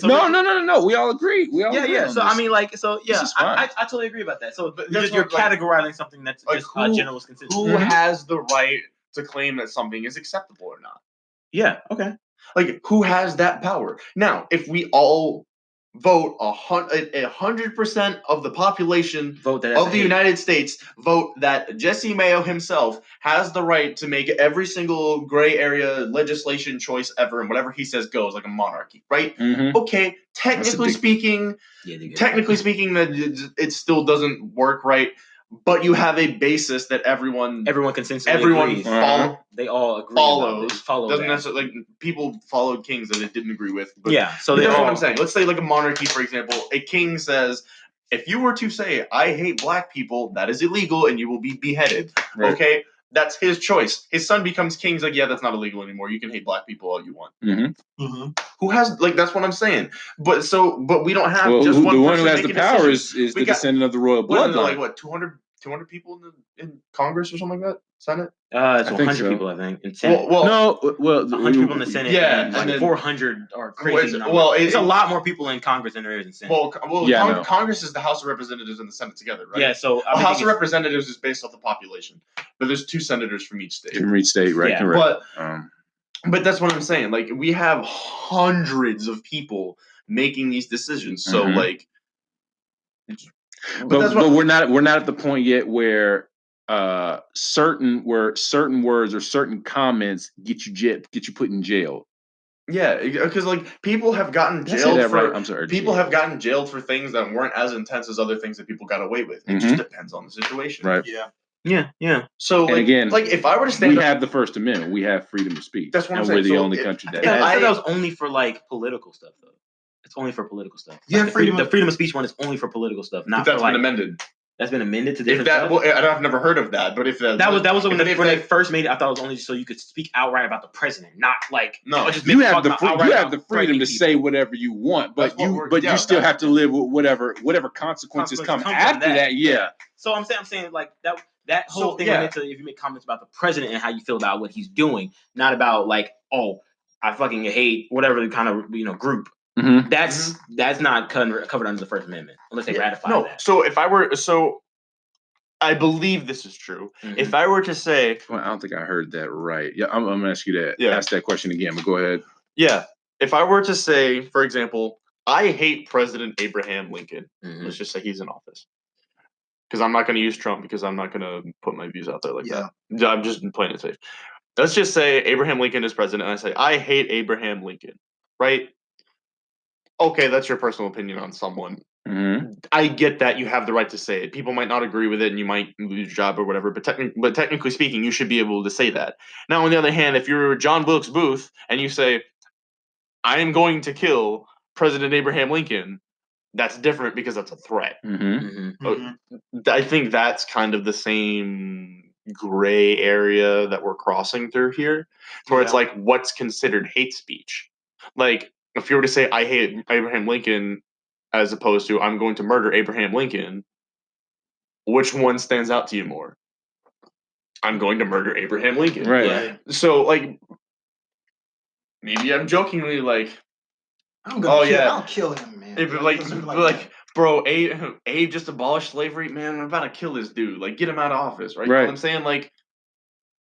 No. We all agree.
So I mean, like, I totally agree about that. So you're categorizing something that's just general consensus.
Who has the right to claim that something is acceptable or not?
Yeah. Okay.
Like, who has that power? Now, if we all vote 100% of the population of the United States vote that Jesse Mayo himself has the right to make every single gray area legislation choice ever, and whatever he says goes, like a monarchy, right?
Mm-hmm.
Okay, technically speaking, that it still doesn't work right. But you have a basis that everyone
consensually agrees. They all agree.
Follow doesn't necessarily, like, people followed kings that it didn't agree with. But
so
that's what I'm saying. Let's say like a monarchy, for example. A king says, if you were to say I hate black people, that is illegal and you will be beheaded. Right. Okay, that's his choice. His son becomes king. He's like, yeah, that's not illegal anymore. You can hate black people all you want.
Mm-hmm. Mm-hmm.
Who has, like, that's what I'm saying. But we don't have
just
one.
The one
person
who has the power is the descendant of the royal bloodline.
Like what, 200 people in Congress or something like that? Senate?
It's 100 people, I think. In Senate. 100 people in the Senate.
Yeah,
and like 400 are crazy. It's a lot more people in Congress than there is in Senate.
Congress is the House of Representatives and the Senate together, right?
Yeah, so
House of Representatives is based off the population, but there's 2 senators from each state.
From each state, right?
Yeah.
Correct.
But that's what I'm saying. Like, we have hundreds of people making these decisions. So like.
But we're not at the point yet where certain words or certain comments get you put in jail.
Yeah, because like people have gotten jailed have gotten jailed for things that weren't as intense as other things that people got away with. It just depends on the situation.
Right.
Yeah.
So like,
again,
like if I were to stand
we have the First Amendment. We have freedom of speech.
That's what I'm
saying. We're the
so
only country that
I said that was only for like political stuff though. It's only for political stuff.
Yeah,
the freedom of speech one is only for political stuff. Not
that's
for,
been amended.
That's been amended to different stuff.
I've never heard of that, but if that
was when they first made it, I thought it was only so you could speak outright about the president, not like
you have the freedom to say whatever you want, but you still have to live with whatever consequences come after that. Yeah.
So I'm saying like that whole thing went into if you make comments about the president and how you feel about what he's doing, not about like, oh, I fucking hate whatever kind of group.
Mm-hmm.
That's not covered under the First Amendment unless they ratify that.
So if I were I believe this is true.
Mhm.
If I were to say,
well, I don't think I heard that right. Yeah, I'm gonna ask you that.
Yeah.
Ask that question again, but go ahead.
yeah, if I were to say, for example, I hate President Abraham Lincoln. Let's just say he's in office. Because I'm not going to use Trump because I'm not going to put my views out there like that. I'm just playing it safe. Let's just say Abraham Lincoln is president, and I say, I hate Abraham Lincoln, right? Okay, that's your personal opinion on someone.
Mm-hmm.
I get that you have the right to say it. People might not agree with it, and you might lose your job or whatever, but technically speaking, you should be able to say that. Now, on the other hand, if you're John Wilkes Booth, and you say, I am going to kill President Abraham Lincoln, that's different because that's a threat. I think that's kind of the same gray area that we're crossing through here, where it's like, what's considered hate speech? Like, if you were to say, I hate Abraham Lincoln, as opposed to, I'm going to murder Abraham Lincoln, which one stands out to you more? I'm going to murder Abraham Lincoln.
Right.
So, like, maybe I'm jokingly like,
I'll kill him, man.
Like, bro, Abe just abolished slavery, man. I'm about to kill this dude. Like, get him out of office, right? You know what I'm saying? Like,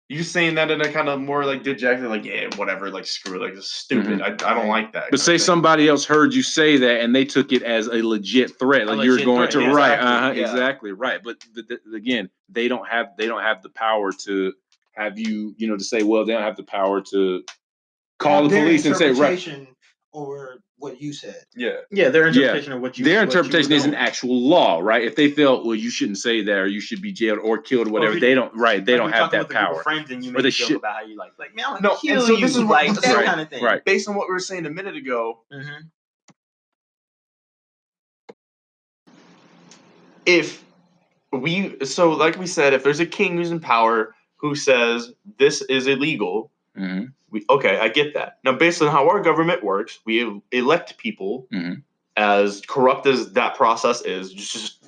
you saying that in a kind of more like dejected, like, yeah, whatever, like, screw it, like, it's stupid. I don't like that.
But say somebody else heard you say that and they took it as a legit threat, like you're going to exactly right. But again, they don't have the power to have you, to say, well, they don't have the power to call the police and say, right.
Over what you said.
Their interpretation of what you
their interpretation is an actual law, right? If they felt, well, you shouldn't say that, or you should be jailed or killed or whatever, they don't have that power.
Friends and you make a joke about how you like man, I'm gonna kill
and so
you,
this is
like
what,
that kind of thing.
Right.
Based on what we were saying a minute ago, like we said, if there's a king who's in power who says this is illegal, I get that. Now, based on how our government works, we elect people, as corrupt as that process is, just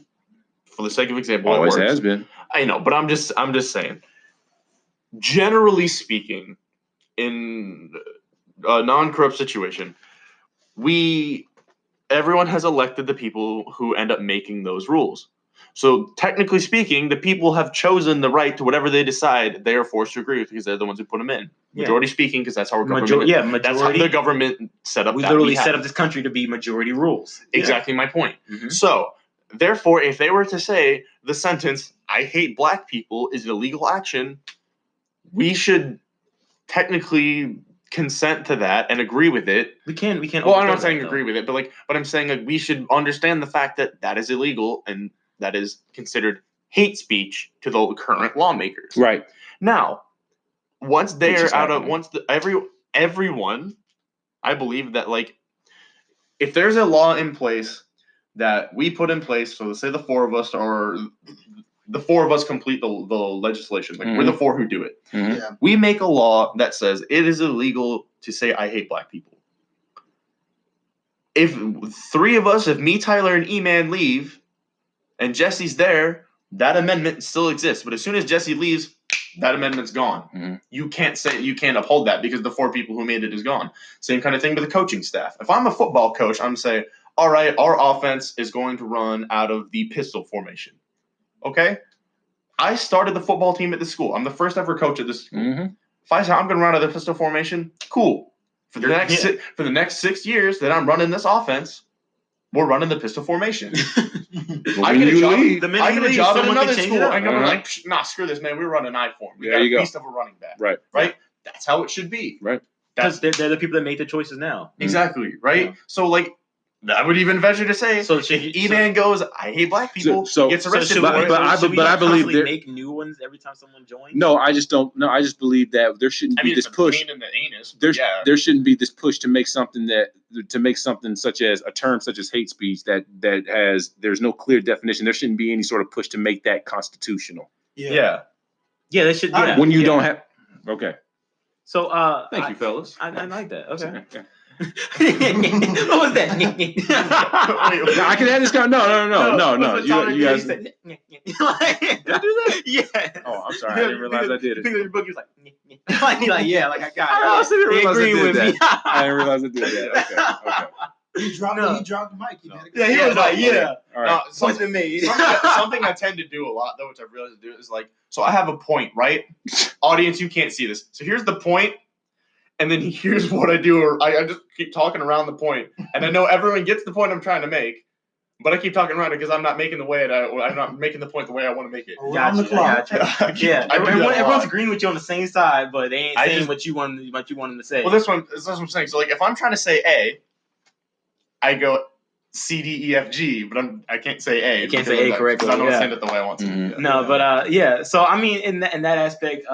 for the sake of example,
always has been.
I know, but I'm just saying. Generally speaking, in a non-corrupt situation, everyone has elected the people who end up making those rules. So technically speaking, the people have chosen the right to whatever they decide they are forced to agree with because they're the ones who put them in. Majority speaking, because that's how our government.
Majority.
That's how the government set up.
We literally set up this country to be majority rules.
Exactly my point. So therefore, if they were to say the sentence "I hate black people" is illegal action, we should technically consent to that and agree with it.
We can.
Well, I'm not saying agree with it, but I'm saying we should understand the fact that that is illegal and that is considered hate speech to the current lawmakers.
Right.
Now, once they're out of everyone, I believe that if there's a law in place that we put in place, so let's say the four of us complete the legislation. Like we're the four who do it. We make a law that says it is illegal to say I hate black people. If three of us, if me, Tyler, and E-Man leave, and Jesse's there, that amendment still exists. But as soon as Jesse leaves, that amendment's gone. You can't uphold that because the four people who made it is gone. Same kind of thing with the coaching staff. If I'm a football coach, I'm saying, all right, our offense is going to run out of the pistol formation. Okay? I started the football team at this school. I'm the first ever coach at this school. If I say I'm going to run out of the pistol formation, cool. For the next 6 years that I'm running this offense, we're running the pistol formation. I get a job at another school. I'm going to be like, nah, screw this, man. We're running I-form. We got a beast of a running back. Right? That's how it should be.
Right.
Because they're the people that make the choices now.
Exactly. Right? Yeah. So, I would even venture to say, if E-Man goes, I hate black people, he gets arrested.
But I believe
they make new ones every time someone joins.
No, I just don't. No, I just believe that there shouldn't be this push.
In the anus,
there shouldn't be this push to make something such as a term such as hate speech there's no clear definition. There shouldn't be any sort of push to make that constitutional.
Yeah.
They should.
When you don't have. Okay.
So
thank you, fellas.
I like that. Okay.
What was that?
I can add this guy. No. You guys.
Did I do that? Yeah.
Oh, I'm sorry. I didn't realize I did it.
Your book, he was like, yeah, like I got it.
I didn't realize I did that. I didn't realize I did that. Okay.
He dropped the mic. He
Yeah, he was like, yeah.
All right.
Point's been made.
Something I tend to do a lot, though, which I've realized to do, is like, so I have a point, right? Audience, you can't see this. So here's the point, and then here's what I do. Or I just keep talking around the point, and I know everyone gets the point I'm trying to make, but I keep talking around it because I'm not making I'm not making the point the way I want to make it.
Gotcha. Yeah, everyone's agreeing with you on the same side, but they ain't saying what you want them to say.
Well, that's what I'm saying. So, like, if I'm trying to say A, I go C, D, E, F, G, but I can't say A.
You can't say A correctly.
Because I don't understand it the way I want to.
Mm-hmm.
No, but yeah. So I mean, in that aspect,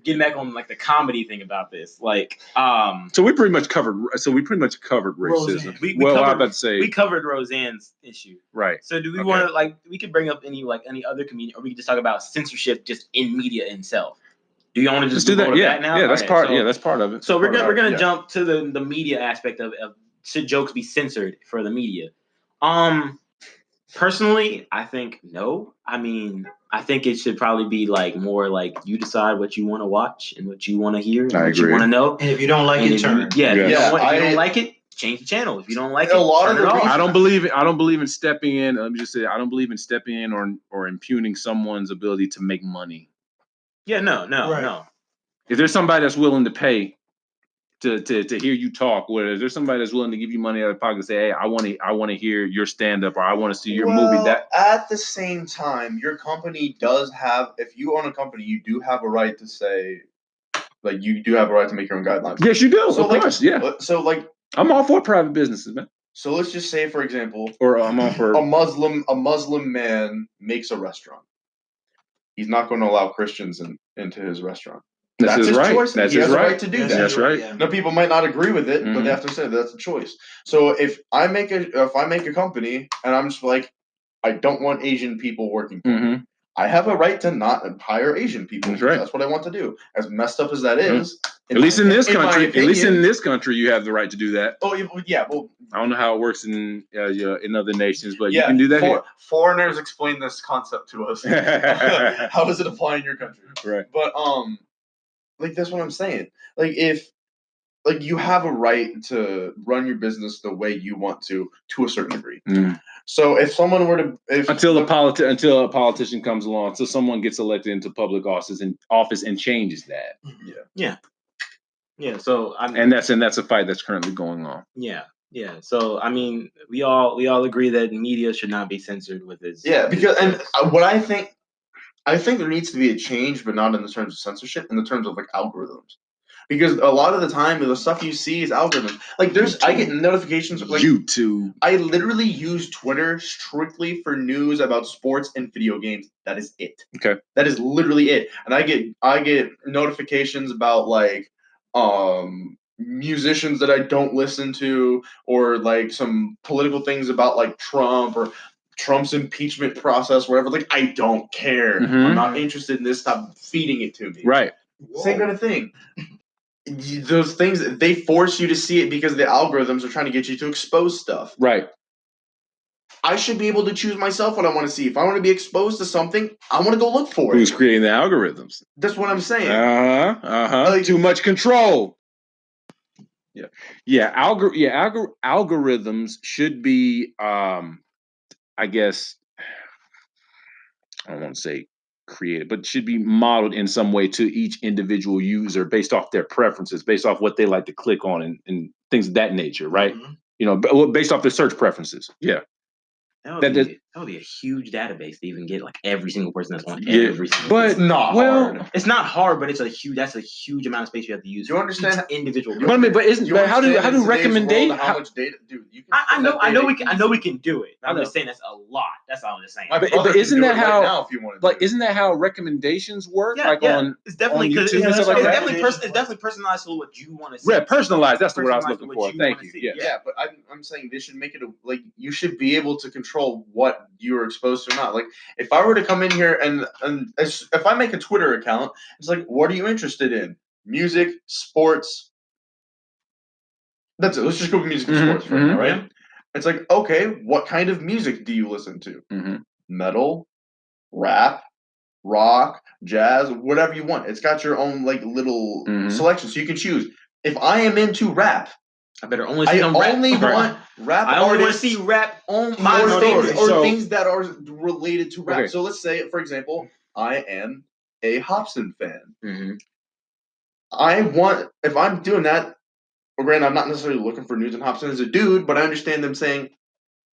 getting back on like the comedy thing about this, like,
so we pretty much covered racism.
We covered Roseanne's issue,
right?
So do we want to we could bring up any other comedian, or we could just talk about censorship just in media itself? Do you want to just
do that? Yeah,
now?
Yeah, that's part. Yeah, that's part of it.
So we're gonna jump to the media aspect of should jokes be censored for the media? Personally, I think no. I mean, I think it should probably be like more like you decide what you want to watch and what you want to hear and what you want to know.
And if you don't like it, turn.
If you don't like it, change the channel. If you don't like it, turn it off.
I don't believe in stepping in. Let me just say, I don't believe in stepping in or impugning someone's ability to make money.
Yeah, no.
If there's somebody that's willing to pay to hear you talk, where there's somebody that's willing to give you money out of pocket and say, hey, I want to hear your stand up, or I want to see your movie. That
at the same time, your company does have, if you own a company, you do have a right to say, like, you do have a right to make your own guidelines.
Yes, you do.
So,
of course, yeah.
So, like,
I'm all for private businesses, man.
So let's just say, for example,
or I'm all for
a Muslim man makes a restaurant. He's not going to allow Christians into his restaurant. That's his choice.
That's
he
his
has a
right.
right to do that.
That's right.
Yeah. Now, people might not agree with it, but they have to say that's a choice. So if I make a company and I'm just like, I don't want Asian people working for me, I have a right to not hire Asian people. That's right. That's what I want to do. As messed up as that is,
at least in this country, you have the right to do that.
Oh yeah. Well,
I don't know how it works in other nations, but you can do that.
Foreigners explain this concept to us. How does it apply in your country?
Right.
But like, that's what I'm saying. Like, if you have a right to run your business the way you want to a certain degree. So if someone were to until
a politician comes along, until someone gets elected into public office and changes that.
Yeah. So
that's a fight that's currently going on.
Yeah. So I mean, we all agree that media should not be censored with this.
Yeah, because what I think there needs to be a change, but not in the terms of censorship, in the terms of like algorithms. Because a lot of the time, the stuff you see is algorithms. Like, I get notifications like
YouTube.
I literally use Twitter strictly for news about sports and video games. That is it.
Okay.
That is literally it. And I get notifications about like musicians that I don't listen to, or like some political things about like Trump or Trump's impeachment process, whatever. Like, I don't care. I'm not interested in this. Stop feeding it to me.
Right.
Same kind of thing. Those things, they force you to see it because the algorithms are trying to get you to expose stuff.
Right.
I should be able to choose myself what I want to see. If I want to be exposed to something, I want to go look for it.
Who's creating the algorithms?
That's what I'm saying.
Like, too much control. Algorithms should be, I guess, I don't want to say created, but should be modeled in some way to each individual user based off their preferences, based off what they like to click on and things of that nature, right? Based off their search preferences. Yeah.
That would be a huge database to even get like every single person that's on every single.
But
it's not hard. It's not hard, but that's a huge amount of space you have to use.
Do you understand
individual?
How do recommendation?
How much data, dude?
I know we can do it. I'm just saying that's a lot. That's all I'm just saying.
But isn't that how? Right now, if you want to, isn't that how recommendations work?
On it's definitely
on YouTube and stuff like that.
It's definitely personalized to what you want to see.
Yeah, personalized. That's the word I was looking for. Thank you.
Yeah, but I'm saying they should make it like you should be able to control what you're exposed to or not. Like, if I were to come in here and if I make a Twitter account, it's like, what are you interested in? Music, sports. That's it. Let's just go with music and sports right now, right? It's like, okay, what kind of music do you listen to? Metal, rap, rock, jazz, whatever you want. It's got your own like little selection, so you can choose. If I am into rap,
I better only see
I only want rap
I only want to
artists
see rap on my
or
story.
things that are related to rap.
Okay.
So let's say, for example, I am a Hopsin fan.
Mm-hmm.
If I'm doing that, granted, I'm not necessarily looking for news on Hopsin as a dude, but I understand them saying,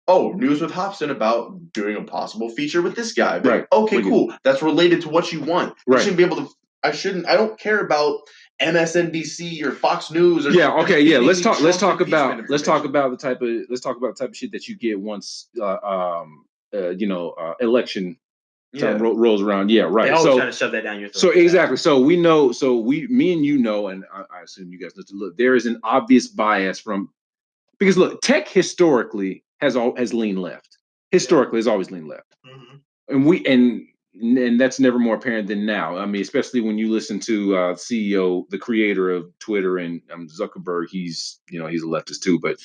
oh, news with Hopsin about doing a possible feature with this guy. But,
Right.
okay, cool. That's related to what you want.
Right.
You shouldn't be able to. I don't care about MSNBC or Fox News. Or
yeah. Okay. Yeah. Let's talk about the type of shit that you get once election time rolls around. Yeah. Right.
They always try to shove that down your throat.
So exactly. So we know. So me and you know, and I assume you guys know. Look, there is an obvious bias because look, tech historically has leaned left. Historically, has always leaned left, and that's never more apparent than now. I mean, especially when you listen to CEO, the creator of Twitter, and Zuckerberg. He's a leftist too, but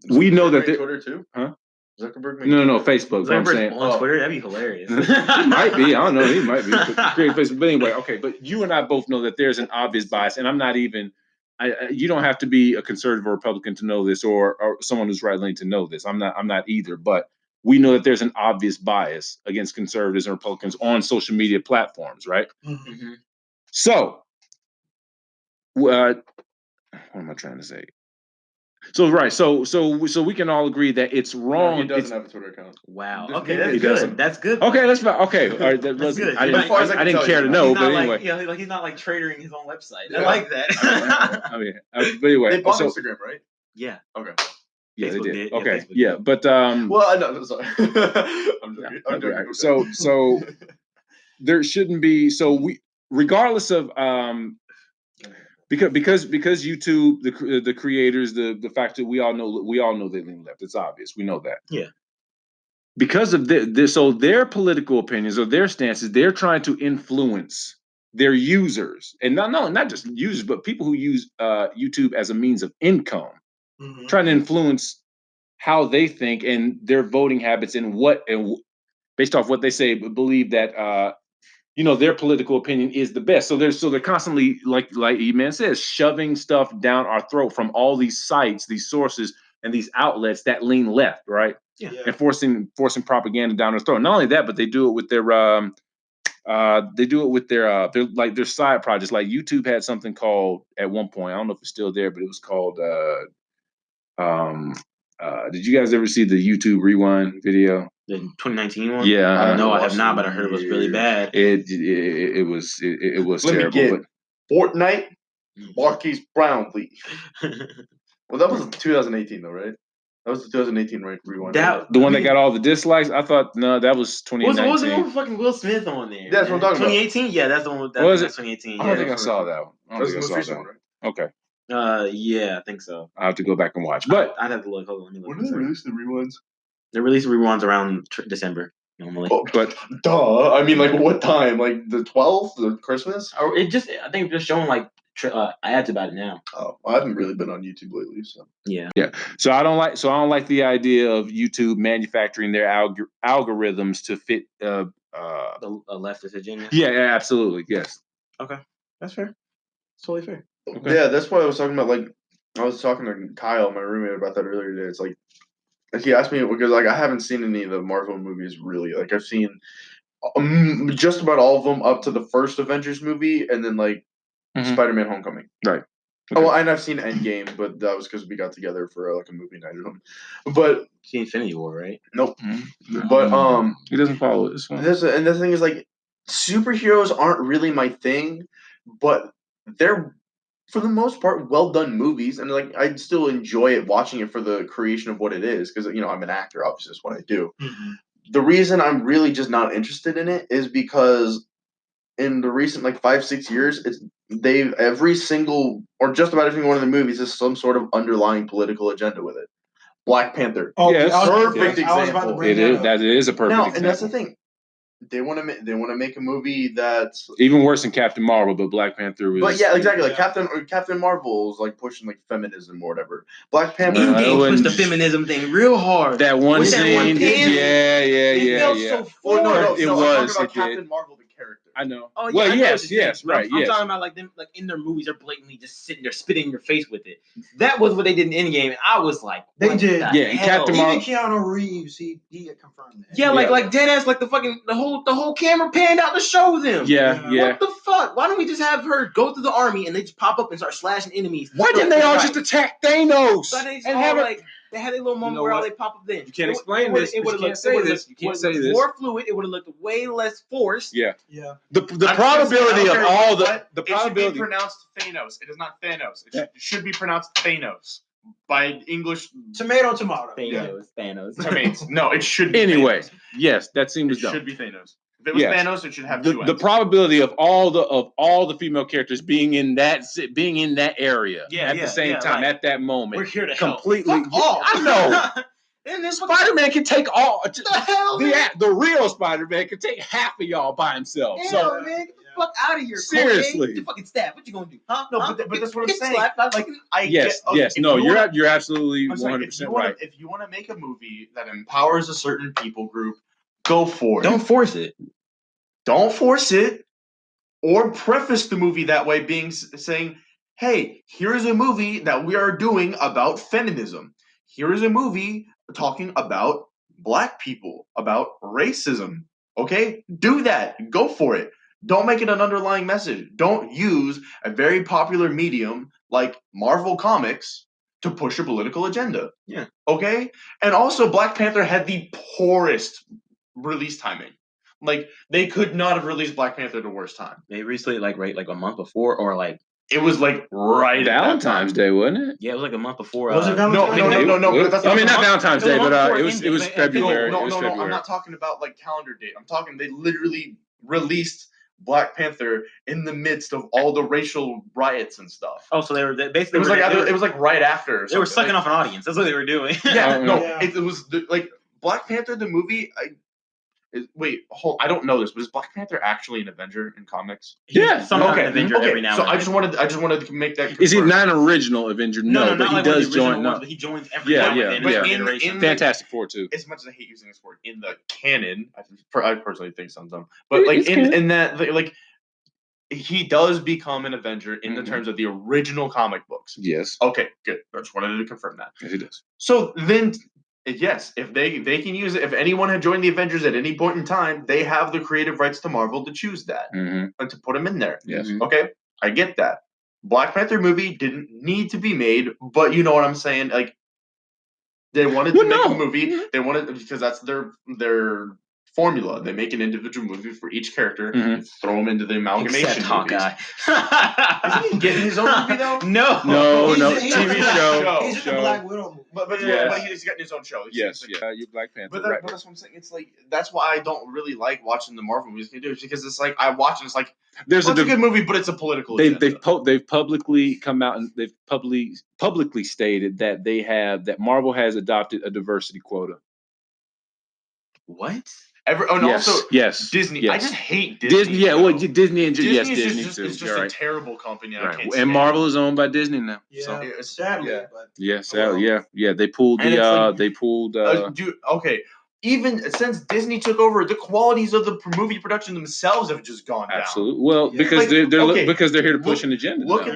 we know that
Twitter too,
huh?
Zuckerberg.
No, Facebook.
Zuckerberg's I'm saying on Twitter. That'd be hilarious.
He might be. I don't know. He might be creating Facebook. But anyway, okay. But you and I both know that there's an obvious bias, and I'm not even. You don't have to be a conservative or Republican to know this, or someone who's right-leaning to know this. I'm not either. But we know that there's an obvious bias against conservatives and Republicans on social media platforms, right?
Mm-hmm.
So, what am I trying to say? So right, so we can all agree that it's wrong.
No, he doesn't have a Twitter account.
Wow.
Just
okay,
that's
good. That's good.
Okay, that's fine. Okay, all right,
that's good.
I didn't care to know, but anyway,
he's not like tradering his own website. Yeah. I like that.
But anyway,
they bought Instagram, right?
Yeah.
Okay.
Yeah,
Facebook
they did. Okay,
Facebook
yeah,
did.
but
well, no, sorry. I'm joking. I'm joking.
So there shouldn't be. So we, regardless of Because YouTube, the creators, the fact that we all know they lean left. It's obvious. We know that.
Yeah.
Because of so their political opinions or their stances, they're trying to influence their users, and not just users, but people who use YouTube as a means of income, trying to influence how they think and their voting habits and based off what they say, believe that their political opinion is the best. So they're constantly, like E-Man says, shoving stuff down our throat from all these sites, these sources, and these outlets that lean left, right?
Yeah.
And forcing propaganda down our throat. Not only that, but they do it with their their side projects. Like YouTube had something called at one point, I don't know if it's still there, but it was called did you guys ever see the YouTube Rewind video?
The 2019 one?
Yeah.
No, I have not, but I heard it was really bad.
It was
Let
terrible.
Me get Fortnite, Marquise Brownlee. Well, that was 2018 though, right? That was the 2018 Rewind.
The one that got all the dislikes? I thought, no, that was 2019.
What was the one with fucking Will Smith on there?
Yeah, that's what I'm talking
2018?
about.
Yeah, that's the one with 2018.
I don't think I saw that one.
That was the most recent one, right?
Okay.
Yeah, I think so.
I have to go back and watch. But
I'd have to look. Hold on, let me look.
When do they release the rewinds?
They release rewinds around December normally.
Oh, but duh. I mean, like what time? Like the 12th, the Christmas?
Or I think they're showing like ads about it now.
Oh, I haven't really been on YouTube lately, so
yeah.
So I don't like the idea of YouTube manufacturing their algorithms to fit a
leftist agenda.
Yeah, absolutely. Yes.
Okay, that's fair. It's totally fair.
Okay. Yeah, that's what I was talking about. Like, I was talking to Kyle, my roommate, about that earlier today. It's like he asked me because like I haven't seen any of the Marvel movies really. Like I've seen just about all of them up to the first Avengers movie, and then like Spider-Man: Homecoming.
Right.
Okay. Oh, and I've seen Endgame, but that was because we got together for like a movie night or something. But
see Infinity War, right?
Nope. But
he doesn't follow this one.
And the thing is, like, superheroes aren't really my thing, but they're for the most part well done movies, and like I still enjoy it watching it for the creation of what it is because I'm an actor, obviously that's what I do. The reason I'm really just not interested in it is because in the recent like 5-6 years, every single or just about every one of the movies has some sort of underlying political agenda with it. Black Panther.
Oh,
yes,
perfect example.
I was about to bring
that is a perfect example.
And that's the thing. They want to make a movie that's
even worse than Captain Marvel, but Black Panther was.
But yeah, exactly. Like Captain Marvel is like pushing like feminism or whatever. Black Panther
pushed the feminism thing real hard.
That one scene, yeah.
It felt so
forced.
It was.
Captain Marvel, the character.
I know.
Oh, yeah,
well,
I know
yes, right.
I'm talking about like them, like in their movies, they're blatantly just sitting there spitting in your face with it. That was what they did in Endgame, and I was like,
They did.
Yeah, and Captain
Even
Marvel.
Keanu Reeves, he had confirmed that.
Yeah, like dead ass, like the whole camera panned out to show them.
Yeah.
What the fuck? Why don't we just have her go through the army and they just pop up and start slashing enemies?
Why didn't they all just attack Thanos?
So they
and have
like they had a little moment where they pop up then.
You can't explain this. You can't say this. You can't say this.
More fluid. It would have looked way less forced.
Yeah.
The
probability of all the
probability. It should be pronounced Thanos. It is not Thanos. It should be pronounced Thanos by English.
Tomato.
Thanos.
Tomatoes. No, it should be.
Anyway,
Thanos.
yes, that seems
it
dumb.
should be Thanos. If it was Thanos, it should have two.
The probability of all the female characters being in that area at the same time at that moment.
We're here to
completely.
Help.
I know. And then Spider-Man can take all the hell. The real Spider-Man can take half of y'all by himself.
Hell,
so
man, get the fuck out of here.
Seriously,
the fucking staff. What you gonna do? Huh?
No, but that's what I'm saying.
You're absolutely 100% right.
If you want to make a movie that empowers a certain people group, go for it.
Don't force it.
Don't force it, or preface the movie that way, saying, "Hey, here's a movie that we are doing about feminism. Here is a movie talking about black people, about racism." Okay, do that. Go for it. Don't make it an underlying message. Don't use a very popular medium like Marvel Comics to push a political agenda.
Yeah.
Okay? And also, Black Panther had the poorest release timing. Like, they could not have released Black Panther at the worst time.
They released it like a month before, or like
it was like right
Valentine's Day, wasn't it?
Yeah, it was like a month before.
Was it Valentine's Day?
No. That's
I mean, not Valentine's Day, but it was February.
No, I'm not talking about like calendar date. I'm talking they literally released Black Panther in the midst of all the racial riots and stuff.
Oh, so they were basically.
It was like right after.
They were sucking off an audience. That's what they were doing.
It was like Black Panther the movie. I don't know this, but is Black Panther actually an Avenger in comics?
Yeah,
sometimes an Avenger every now and then.
I just wanted to make that. Confirm.
Is he not an original Avenger? No, but he does join.
But he joins every now and then.
In
Fantastic Four too.
As much as I hate using this word, in the canon, I personally think sounds dumb, but like in that, like he does become an Avenger in the terms of the original comic books.
Yes.
Okay, good. I just wanted to confirm that.
Yes, he does.
So then. Yes, if they can use it, if anyone had joined the Avengers at any point in time, they have the creative rights to Marvel to choose that and to put them in there.
Yes.
Okay, I get that. Black Panther movie didn't need to be made, but you know what I'm saying? Like, they wanted to make a movie. They wanted because that's their formula. They make an individual movie for each character and throw them into the amalgamation.
Except Hawkeye.
Is he getting his own movie though?
No.
TV show.
He's in the Black Widow movie.
But he's getting his own show.
Yes, you Black Panther.
But that's what I'm saying. It's like that's why I don't really like watching the Marvel movies. Because it's like I watch and it's like it's a good movie, but it's a political.
They've publicly come out and they've publicly stated that Marvel has adopted a diversity quota.
What? Also, Disney.
Yes.
I just hate Disney.
Disney Disney
is just a terrible company.
Right. And Marvel is owned by Disney now.
Yeah, sadly.
Yeah. They pulled
dude, okay. Even since Disney took over, the qualities of the movie production themselves have just gone down.
Absolutely. Well, because they're here to push an agenda.
But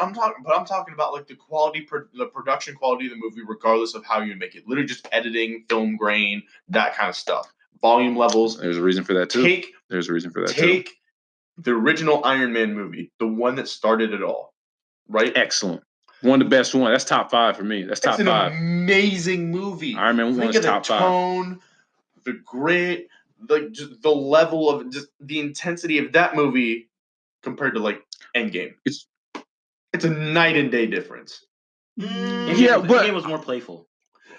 I'm talking about like the quality, the production quality of the movie, regardless of how you make it. Literally, just editing, film grain, that kind of stuff. Volume levels.
There's a reason for that too. Take
the original Iron Man movie, the one that started it all, right?
Excellent. One of the best ones. That's top 5 for me. That's top 5.
It's an amazing movie.
Iron Man 1 is top 5.
The tone, the grit, just the level of just the intensity of that movie compared to like Endgame. It's a night and day difference.
Endgame was more playful.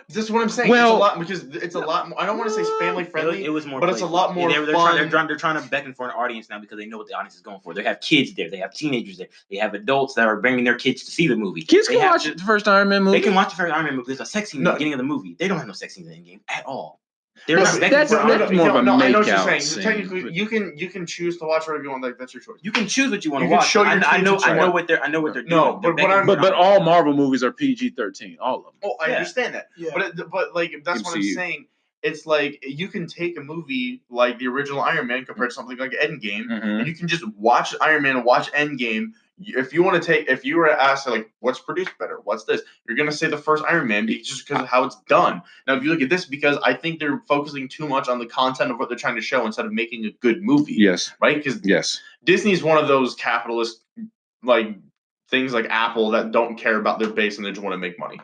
That's what I'm saying. Well, it's a lot because it's a lot more. I don't want to say it's family friendly.
It was more,
but
playful.
It's a lot more
fun.
They're
trying to beckon for an audience now because they know what the audience is going for. They have kids there. They have teenagers there. They have adults that are bringing their kids to see the movie.
Kids can watch the first Iron Man movie.
They can watch the first Iron Man movie. There's a sex scene in the beginning of the movie. They don't have no sex scenes in the Endgame at all.
That's more of a make out
scene. Technically, you can choose to watch whatever you want. Like that's your choice.
You can choose what you want to watch. I know what they're doing.
No,
but all Marvel movies are PG-13. All of them.
Oh, I understand that. Yeah. But like that's what I'm saying. it's like you can take a movie like the original Iron Man compared to something like Endgame, and you can just watch Iron Man and watch Endgame. If you were asked like, what's produced better, what's this, you're gonna say the first Iron Man just because of how it's done. Now, if you look at this, because I think they're focusing too much on the content of what they're trying to show instead of making a good movie.
Yes.
Right? Because Disney's one of those capitalist like things like Apple that don't care about their base and they just want to make money.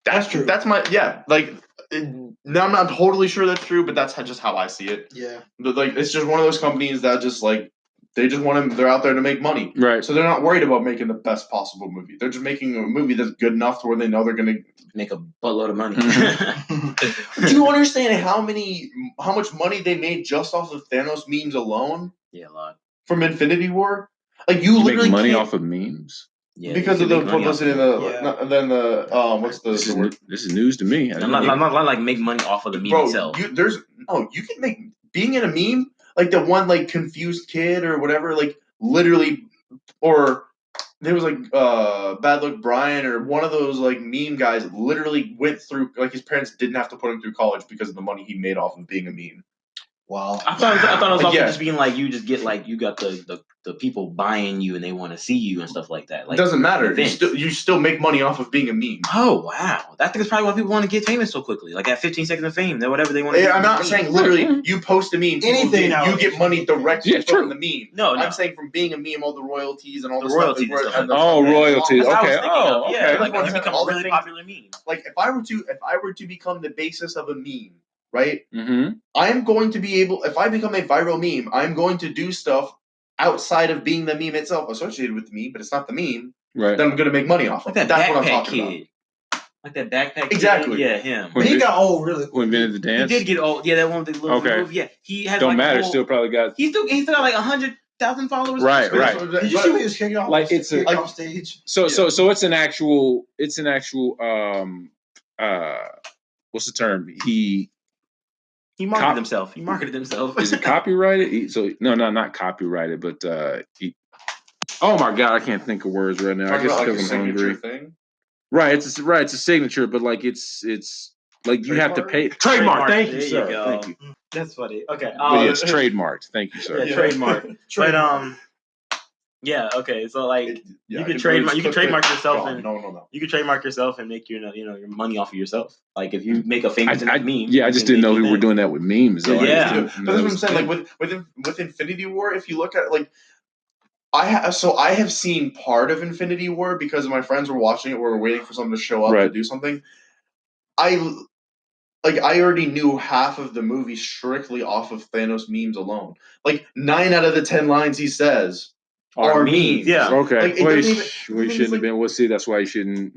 That's true.
That's my like. Now I'm not totally sure that's true, but that's just how I see it.
Yeah.
But like, it's just one of those companies that just like they just want to. They're out there to make money,
right?
So they're not worried about making the best possible movie. They're just making a movie that's good enough to where they know they're going to
make a buttload of money.
Do you understand how much money they made just off of Thanos memes alone?
Yeah, a lot.
From Infinity War, like you literally
make money off of memes.
Yeah, because of the publicity and then the what's the word?
This is news to me.
I'm not like make money off of the meme itself.
You can make being in a meme like the one like confused kid or whatever, like literally, or there was like Bad Luck Brian or one of those like meme guys literally went through, like his parents didn't have to put him through college because of the money he made off of being a meme.
Wow.
I thought it was also just being like you just get like you got the people buying you and they want to see you and stuff like that. Like,
it doesn't matter. You still make money off of being a meme.
Oh wow, I think it's probably why people want to get famous so quickly. Like at 15 seconds of fame, then whatever they want to.
I'm not saying literally you post a meme,
anything
you get money directly from the meme.
No,
I'm saying from being a meme, all the royalties and all the
royalties.
Royalties. Okay.
Yeah, like when you become a really popular meme.
Like if I were to become the basis of a meme, right?
Mm-hmm.
I'm going to be able, if I become a viral meme, I'm going to do stuff outside of being the meme itself associated with the meme, but it's not the meme.
Right.
Then I'm going to make money off of.
Like
That's what I'm talking about.
Like that backpack
exactly.
Kid. Yeah, him.
But he got old really quick.
Who invented the dance?
He did get old. Yeah, that one with the little move. Yeah, he has.
Don't
like
matter. Still probably got.
He still got like 100,000 followers.
Right.
Did you see what he was kicking off?
Like it's
off stage.
So it's an actual. It's an actual. What's the term?
He marketed himself. He marketed himself.
Is it copyrighted? No, not copyrighted, but oh my god, I can't think of words right now. I guess because I'm hungry.
Thing?
Right, it's a signature, but like it's like you have to pay trademark. Thank you, sir. Thank you.
That's funny. Okay,
but it's trademarked. Thank you, sir.
Yeah, trademark. But yeah. Okay. So like you can trademark. You can trademark yourself and you can trademark yourself and make your money off of yourself. Like if you make a famous meme.
Yeah, I just didn't know we were doing that with memes. Though.
Yeah.
But that's what I'm saying. Like with Infinity War, if you look at it, like I have seen part of Infinity War because my friends were watching it. We were waiting for someone to show up to do something. I already knew half of the movie strictly off of Thanos memes alone. Like 9 out of the 10 lines he says are memes.
Yeah.
Okay. Like, we shouldn't have been. We'll see. That's why you shouldn't.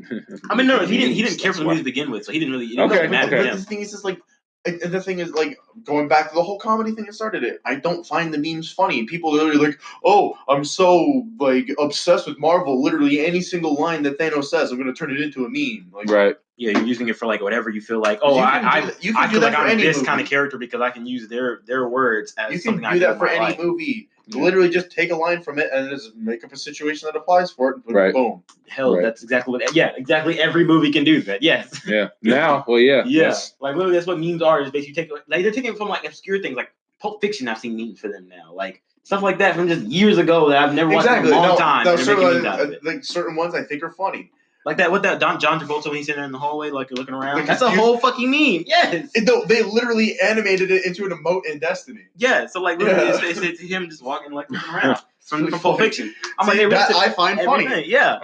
I mean, no, he didn't care for the movie to begin with, so he didn't really.
Okay.
But the thing is, just like. And the thing is, like, going back to the whole comedy thing that started it, I don't find the memes funny. People are literally like, oh, I'm so, like, obsessed with Marvel. Literally any single line that Thanos says, I'm going to turn it into a meme. Like,
right.
Yeah, you're using it for, like, whatever you feel like, oh, I feel like I'm this kind of character because I can use their words as something I do.
You can do that for any movie. Yeah. Literally just take a line from it and just make up a situation that applies for it.
Right.
Boom.
Hell, that's exactly what. Yeah, exactly. Every movie can do that. Yes.
Yeah. Now, well, yeah.
Yeah. Yes. Like literally, that's what memes are. Is basically they're taking it from like obscure things, like Pulp Fiction. I've seen memes for them now, like stuff like that from just years ago that I've never watched in a long time.
No, like certain ones I think are funny.
Like that, John Travolta when he's sitting in the hallway, like you're looking around. Like, that's a whole fucking meme. Yes.
They literally animated it into an emote in Destiny.
Yeah. So like, literally, it's him just walking, like looking around from Pulp Fiction. I'm like,
I find funny.
Yeah.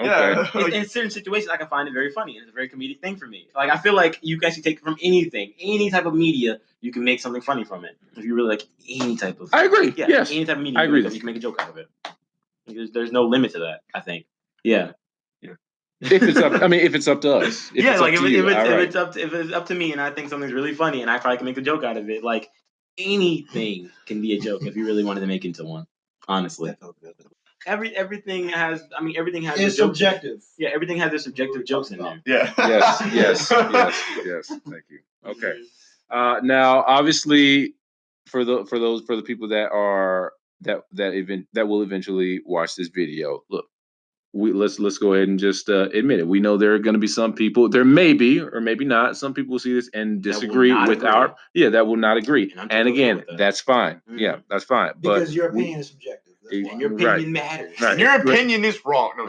Okay.
In certain situations, I can find it very funny. It's a very comedic thing for me. Like I feel like you can actually take it from anything, any type of media. You can make something funny from it if you really like any type of.
I agree.
Yeah.
Yes.
Any type of media.
I agree.
You can make a joke out of it. There's no limit to that. I think. Yeah.
If it's up to us. If
it's up to me and I think something's really funny and I probably can make a joke out of it, like anything can be a joke if you really wanted to make it into one. Honestly, everything has. It's
subjective.
Yeah, everything has their subjective jokes in there.
Yeah.
Yes. Thank you. Okay. Now, obviously, for the people that will eventually watch this video, look. let's go ahead and just admit it. We know there are going to be some people. There may be or maybe not. Some people will see this and disagree with our that will not agree. And again, that's fine. Mm-hmm. Yeah, that's fine.
Because
but
your opinion is subjective.
And your opinion matters.
Right. Your opinion is wrong. No,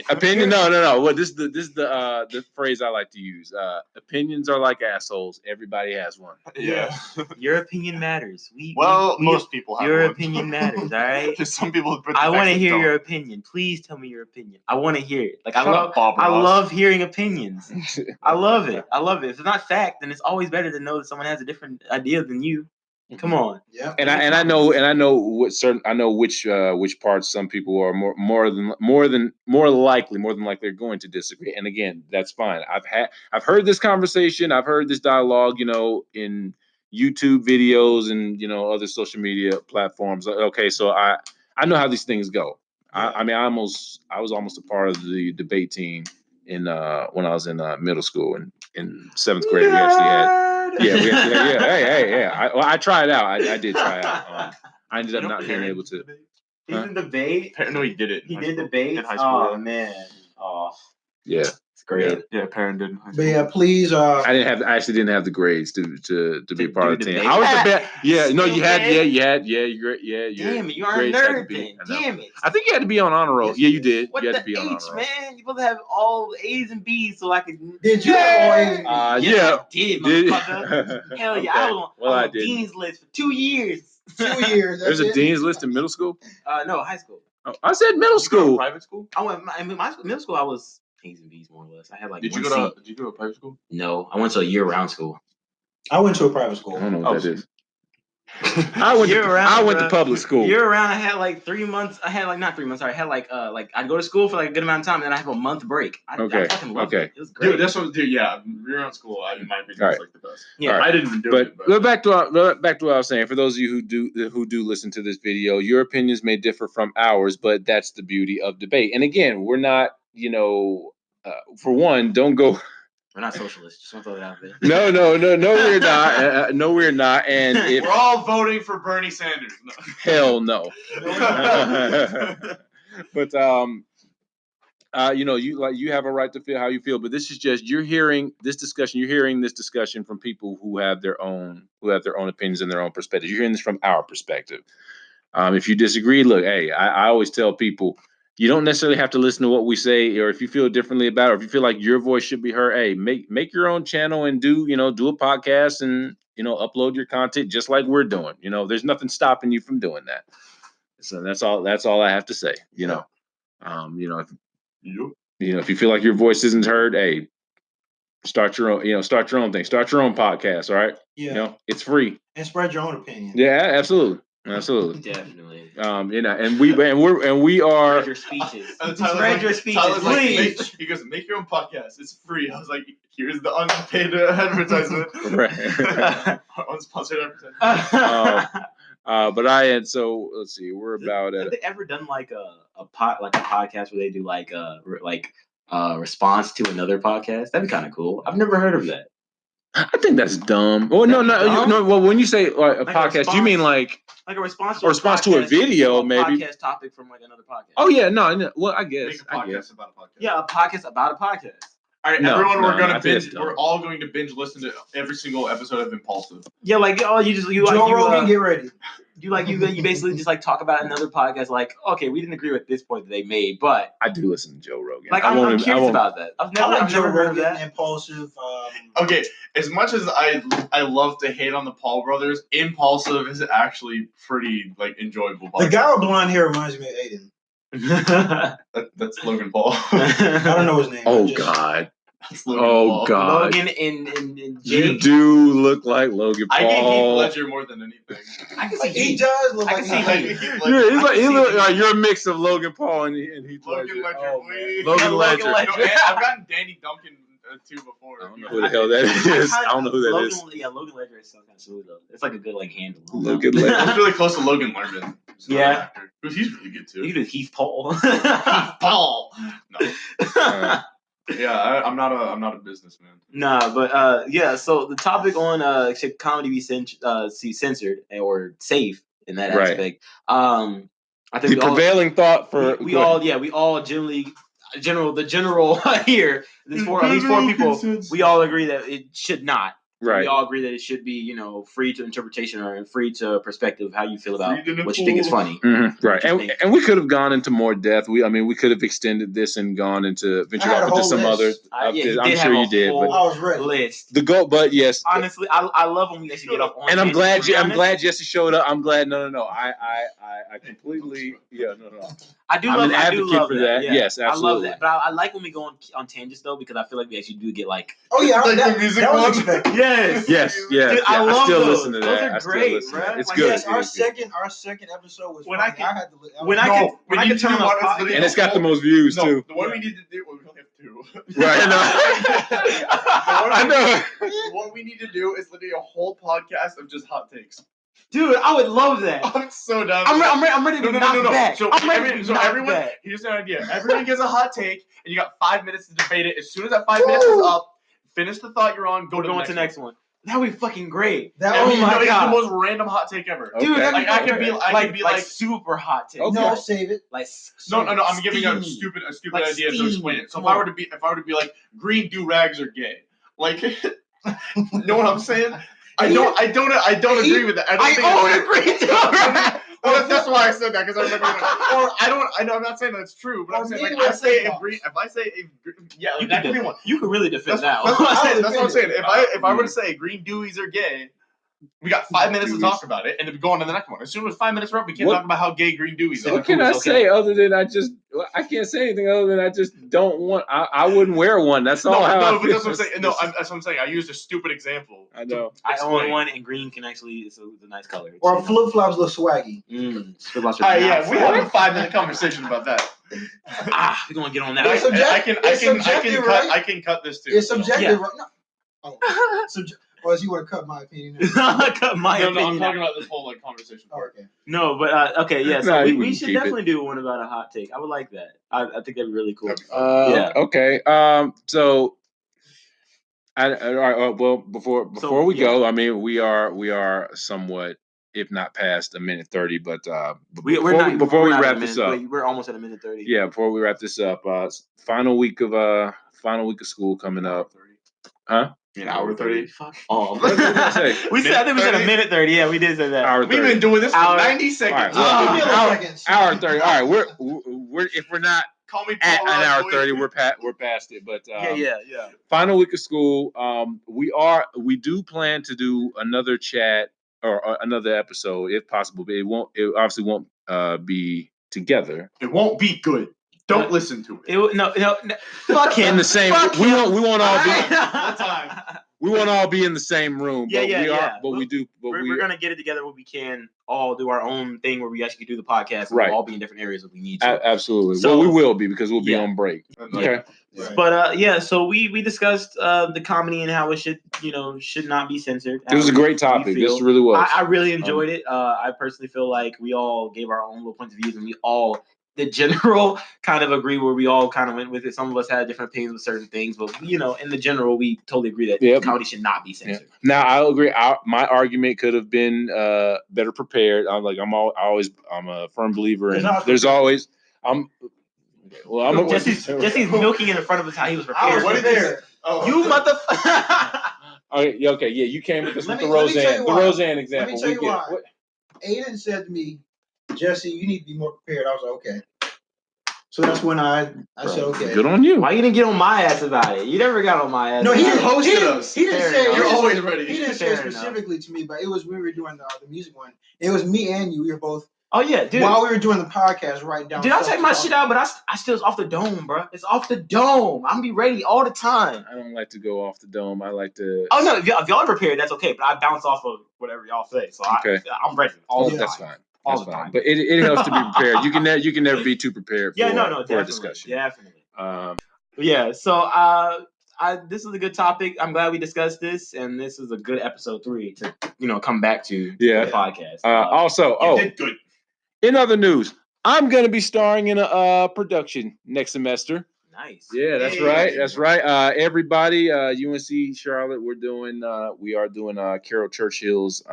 opinion. No. Well, this is the phrase I like to use. Opinions are like assholes. Everybody has one.
Yeah.
Your opinion matters.
Most people have
your
one.
Opinion matters. All right.
Just some people.
I want to hear your opinion. Please tell me your opinion. I want to hear it. Like I love hearing opinions. I love it. If it's not fact, then it's always better to know that someone has a different idea than you. Come on.
Yeah.
And I know which parts some people are more than likely are going to disagree. And again, that's fine. I've heard this conversation. I've heard this dialogue, in YouTube videos and other social media platforms. Okay, so I know how these things go. Yeah. I was almost a part of the debate team when I was in middle school and in 7th grade. We actually had. I tried out. I did try out. I ended up not being able to.
He did debate.
No, he did it.
He did debate
in high school.
Oh man. Oh.
Yeah.
It's great.
Yeah, Perrin did in high school.
But yeah, please.
I actually didn't have the grades to be a part of the team. I was the best. Yeah, no, you had.
Damn it, you are a nerd then. Damn it.
I think you had to be on honor roll. Yeah, you did.
What
you had
the
to be on honor roll.
Man? You supposed to have all A's and B's so I could.
Did you have
I did, motherfucker. Hell yeah, I was on
did.
Dean's list for 2 years.
2 years.
There's a Dean's list in middle school?
No, high school.
Oh, I said middle school.
Private school?
Middle school I was A's and B's more or less. I had like.
Did you go to a private school?
No, I went to a year-round school.
I went to a private school.
I don't know what that is. I went to public school.
Year round, I had like 3 months. I had like not 3 months. Sorry, I had like I'd go to school for like a good amount of time, and then I have a month break. I fucking loved it. It was great.
Dude, that's what. Dude, yeah, year round school. My opinion was like the best.
Yeah,
I didn't do it.
But back to what I was saying. For those of you who do listen to this video, your opinions may differ from ours, but that's the beauty of debate. And again, we're not, for one, don't go.
We're not socialists. Just want to throw that out there.
No, we're not. No, we're not. And
we're all voting for Bernie Sanders. No.
Hell no. But you have a right to feel how you feel. But this is just you're hearing this discussion from people who have their own opinions and their own perspectives. You're hearing this from our perspective. If you disagree, look, hey, I always tell people. You don't necessarily have to listen to what we say, or if you feel differently about it, or if you feel like your voice should be heard, hey, make your own channel and do a podcast and, upload your content just like we're doing. There's nothing stopping you from doing that. So that's all I have to say. If you feel like your voice isn't heard, hey, start your own thing, start your own podcast. All right.
Yeah.
It's free.
And spread your own opinion.
Yeah, absolutely.
Definitely.
And we are.
Spread your speeches.
Spread
your speeches, please.
He goes, make your own podcast. It's free. I was like, here's the unpaid advertisement.
Right.
Unsponsored advertisement.
So let's see. We're about at.
Have they ever done like a podcast where they do like response to another podcast? That'd be kind of cool. I've never heard of that.
I think that's dumb. Well, no. Well, when you say like a podcast, you mean like
a response
to a video, maybe
podcast topic from like another podcast.
Oh yeah, no. Well, I guess.
Make a podcast about a podcast.
Yeah, a podcast about a podcast.
All right, everyone, we're gonna binge. We're all going to binge listen to every single episode of Impulsive.
Yeah, like
Joe Rogan, get ready.
You basically just like talk about another podcast. Like, okay, we didn't agree with this point that they made, but
I do listen to Joe Rogan.
Like, I'm curious about that. I've never heard of that.
Impulsive.
Okay, as much as I love to hate on the Paul brothers, Impulsive is actually pretty like enjoyable.
The guy with blonde hair reminds me of Aiden.
That's Logan Paul.
I don't know his name.
Oh God.
God.
Logan and Jake.
You do look like Logan Paul.
I get Heath Ledger more than anything.
I can see
he does look like
Heath
Ledger. You're a mix of Logan Paul and Heath Ledger.
Logan Ledger.
Logan Ledger.
I've gotten Danny Duncan too before.
I don't know who the hell that is. I don't know who that is.
Yeah, Logan Ledger is so kind of smooth though. It's like a good like handle.
Logan Ledger.
I was really close to Logan Lerman.
Yeah.
He's really good too.
You do Heath Paul.
Heath Paul. No. Yeah, I'm not a businessman.
Nah, but yeah. So the topic on should comedy be censored or safe in that aspect? I I think
the prevailing thought for
we all generally the general here. At least four people. We all agree that it should not.
Right.
We all agree that it should be, free to interpretation or free to perspective. How you feel about what you think is funny,
right? And we could have gone into more depth. We could have extended this and gone into ventured off into some other. I'm sure you did, but
I was ready.
List.
The goal, but yes.
Honestly, I love when we actually get off on.
And I'm glad Jesse showed up. I'm glad. No. I completely. Yeah. No. I'm an advocate for that.
Yeah.
Yes, absolutely.
I love that. But I like when we go on tangents though, because I feel like we actually do get like.
Oh yeah,
like the music
that was
one.
expected.
Yes.
Dude, I love
still
those.
listen to that.
Those are great, bro.
It's
like,
good.
Yes, our second episode was
when
funny.
I can turn on podcast,
and it's got the most views too.
The one we need to do. Well, we only have 2.
Right. I know.
What we need to do is literally a whole podcast of just hot takes.
Dude, I would love that.
I'm so down.
I'm ready to knock back.
So everyone, here's an idea. Everyone gives a hot take, and you got 5 minutes to debate it. As soon as that 5 minutes is up, finish the thought you're on. Go to the next one. That would be fucking great. Oh my god, the most random hot take ever,
dude.
Okay.
Like I could be like
super hot take.
Okay.
No, save it.
Like
no. I'm giving you a stupid
like
idea to explain it. So if I were to be like green do-rags are gay, like, know what I'm saying? I don't agree with that. I
own a green do-rag.
Well, that's why I said that, because I remember. Or I'm not saying that's true, but I'm saying like that could be one.
You could really defend that.
That's what I'm saying. If I were to say green dewies are gay, we got 5 minutes to talk about it, and then we go on to the next one. As soon as 5 minutes are up, we can't talk about how gay green dewies are.
What can I say other than I can't say anything other than I just don't want. I wouldn't wear one. That's all.
But that's what I'm saying. No, that's what I'm saying. I used a stupid example.
I know.
I own one, and green can actually it's a nice color.
Or flip flops look swaggy.
Yeah, we have a 5-minute conversation about that.
We're gonna get on that.
I can cut this too.
It's subjective, right? No. Or as you want to cut my opinion?
Cut my opinion.
No, I'm talking about this whole conversation part.
Okay.
No, but okay, yeah. So we should definitely do one about a hot take. I would like that. I think that'd be really cool.
Yeah. Okay. So. All right. Well, before we go, I mean, we are somewhat, if not past a minute 30, but before we wrap this up,
we're almost at a minute 30.
Yeah. Before we wrap this up, final week of school coming up, huh?
An hour 30.
Oh, what did I say?
I think we said a minute 30. Yeah, we did say that.
Hour 30.
We've been doing this for 90 seconds.
Hour 30. All right. We're if we're not
call me
at an hour 30, we're past it. But
yeah.
Final week of school. We do plan to do another chat or another episode if possible, but it obviously won't be together.
It won't be good. Don't listen to it.
No. Fuck him.
In the same. We won't all be.
One time.
We won't all be in the same room.
Yeah.
We're
gonna get it together where we can all do our own thing where we actually do the podcast. And
right.
We'll all be in different areas if we need to.
Absolutely.
So,
we will be because we'll be on break. Okay.
Right. But so we discussed the comedy and how it should not be censored.
It was a great topic. This really was.
I really enjoyed it. I personally feel like we all gave our own little points of views, and we all the general kind of agree where we all kind of went with it. Some of us had different opinions with certain things, but in the general, we totally agree that comedy should not be censored.
Yeah. Now I agree. My argument could have been better prepared. I'm a firm believer in. There's always.
Jesse's milking in front of us how he was prepared.
What is there?
You motherfucker.
Okay. Yeah. You came with this with the Roseanne. The Roseanne example.
Let me tell you why. Aiden said to me, Jesse, you need to be more prepared. I was like, okay. So that's when I said, okay.
Good on you.
Why you didn't get on my ass about it? You never got on my ass.
No, he didn't
hosted us.
He didn't say
you're always ready.
He didn't say specifically to me, but it was we were doing the music one. It was me and you. We were both.
Oh yeah, dude.
While we were doing the podcast, right down.
Dude, I'll take my shit out, but I still it's off the dome, bro. It's off the dome. I'm be ready all the time.
I don't like to go off the dome. I like to.
Oh no, if y'all are prepared, that's okay. But I bounce off of whatever y'all say, so I'm ready all the time.
That's fine. That's fine. But it helps to be prepared. You can never be too prepared for a discussion.
Definitely. So this is a good topic. I'm glad we discussed this, and this is a good episode 3 to come back to the podcast.
Also,
did good.
In other news, I'm going to be starring in a production next semester.
Nice.
Yeah, that's right. That's right. Everybody, UNC Charlotte, we are doing Carol Churchill's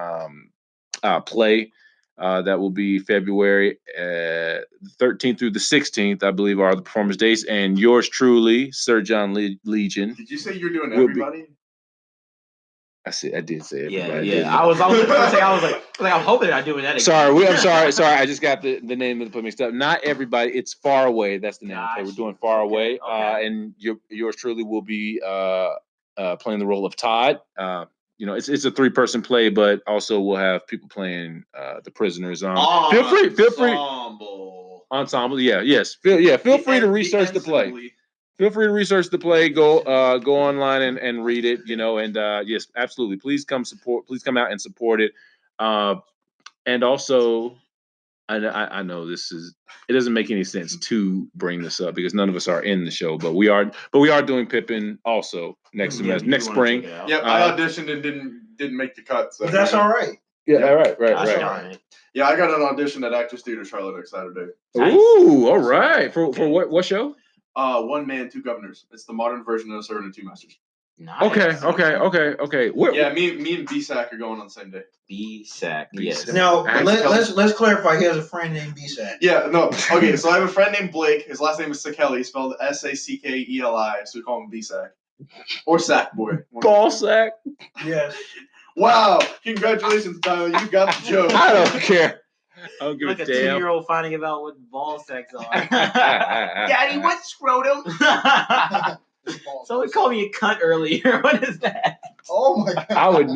play. That will be February 13th through the 16th, I believe, are the performance dates. And yours truly, Sir John Legion.
Did you say you're doing everybody?
I did say everybody.
Yeah. I was like, I'm hoping they're not doing that again.
Sorry. I just got the name of the play mixed up. Not everybody. It's Far Away. That's the name of the play. We're doing Far Away.
Okay.
And yours truly will be playing the role of Todd. It's a 3-person play, but also we'll have people playing the prisoners. Feel free. Ensemble. Yeah. Yes. Feel free to research the play. Feel free to research the play. Go online and read it. And yes, absolutely. Please come support. Please come out and support it. And also, I know it doesn't make any sense to bring this up because none of us are in the show, but we are doing Pippin also next semester, next spring.
Yeah, I auditioned and didn't make the cut. So
that's all right.
Yeah, right.
Yeah, I got an audition at Actors Theater Charlotte next Saturday.
Nice. Ooh, all right. For what show?
One Man, Two Governors. It's the modern version of Servant of Two Masters.
Nice. Okay.
Yeah, me and B-Sack are going on the same day.
B-Sack, yes.
Now let's clarify. He has a friend named B-Sack.
Yeah, no. Okay, so I have a friend named Blake. His last name is Sakeli, spelled Sackeli, so we call him B-Sack or Sack Boy.
Ball sack.
Yes.
Wow! Congratulations, Tyler. You got the joke.
I don't care. I don't give
like
a
a
damn.
2-year-old finding out what ball sacks are.
Daddy, what's scrotum?
Someone called me a cunt earlier. What is that?
Oh my god!
I would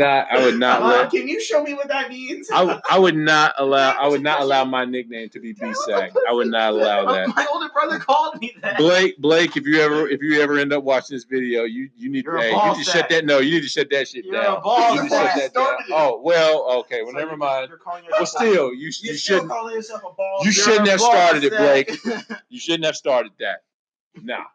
not let.
Can you show me what that means?
I would not allow my nickname to be B-Sack. I would not allow that.
My older brother called me that.
Blake, if you ever end up watching this video, you need to shut that. No, you need to shut that shit
You're
down.
A ball
you need to shut that down. Oh well, okay. Well, never mind. But still, you shouldn't. You shouldn't have started it, Blake. You shouldn't have started that. Nah.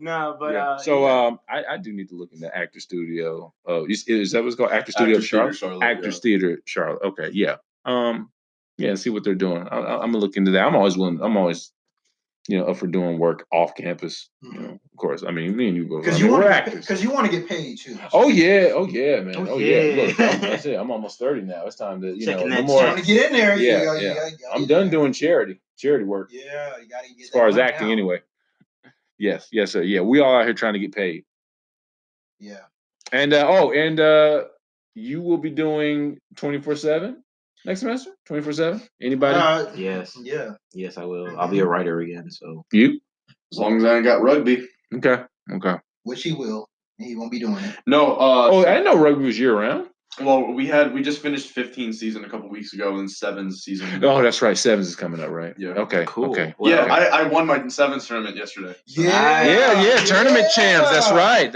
No, but
I do need to look into Actor Studio. Oh, is that what's called? Actor Studio Charlotte? Actors Theater Charlotte. Okay, yeah. See what they're doing. I'm gonna look into that. I'm always up for doing work off campus. Of course. I mean, me and you both.
Because you want to get paid too.
Oh yeah, man. Look, that's it. I'm almost 30 now. It's time to no more.
Time to get in there.
Yeah. I'm done doing charity work.
Yeah, you gotta get.
As far as acting, anyway. Yes, sir. Yeah, we all out here trying to get paid.
Yeah.
And you will be doing 24/7 next semester. 24/7. Anybody?
Yes.
Yeah.
Yes, I will. I'll be a writer again. So
you?
As long as I ain't got rugby.
Okay.
Which he will. He won't be doing it.
No.
I didn't know rugby was year round.
Well, we just finished 15 season a couple weeks ago, and 7's season.
Oh, that's right. 7's is coming up, right?
Yeah.
Okay.
Cool.
Okay.
Well,
yeah, I won my 7's tournament yesterday.
Yeah. Tournament champs. That's right.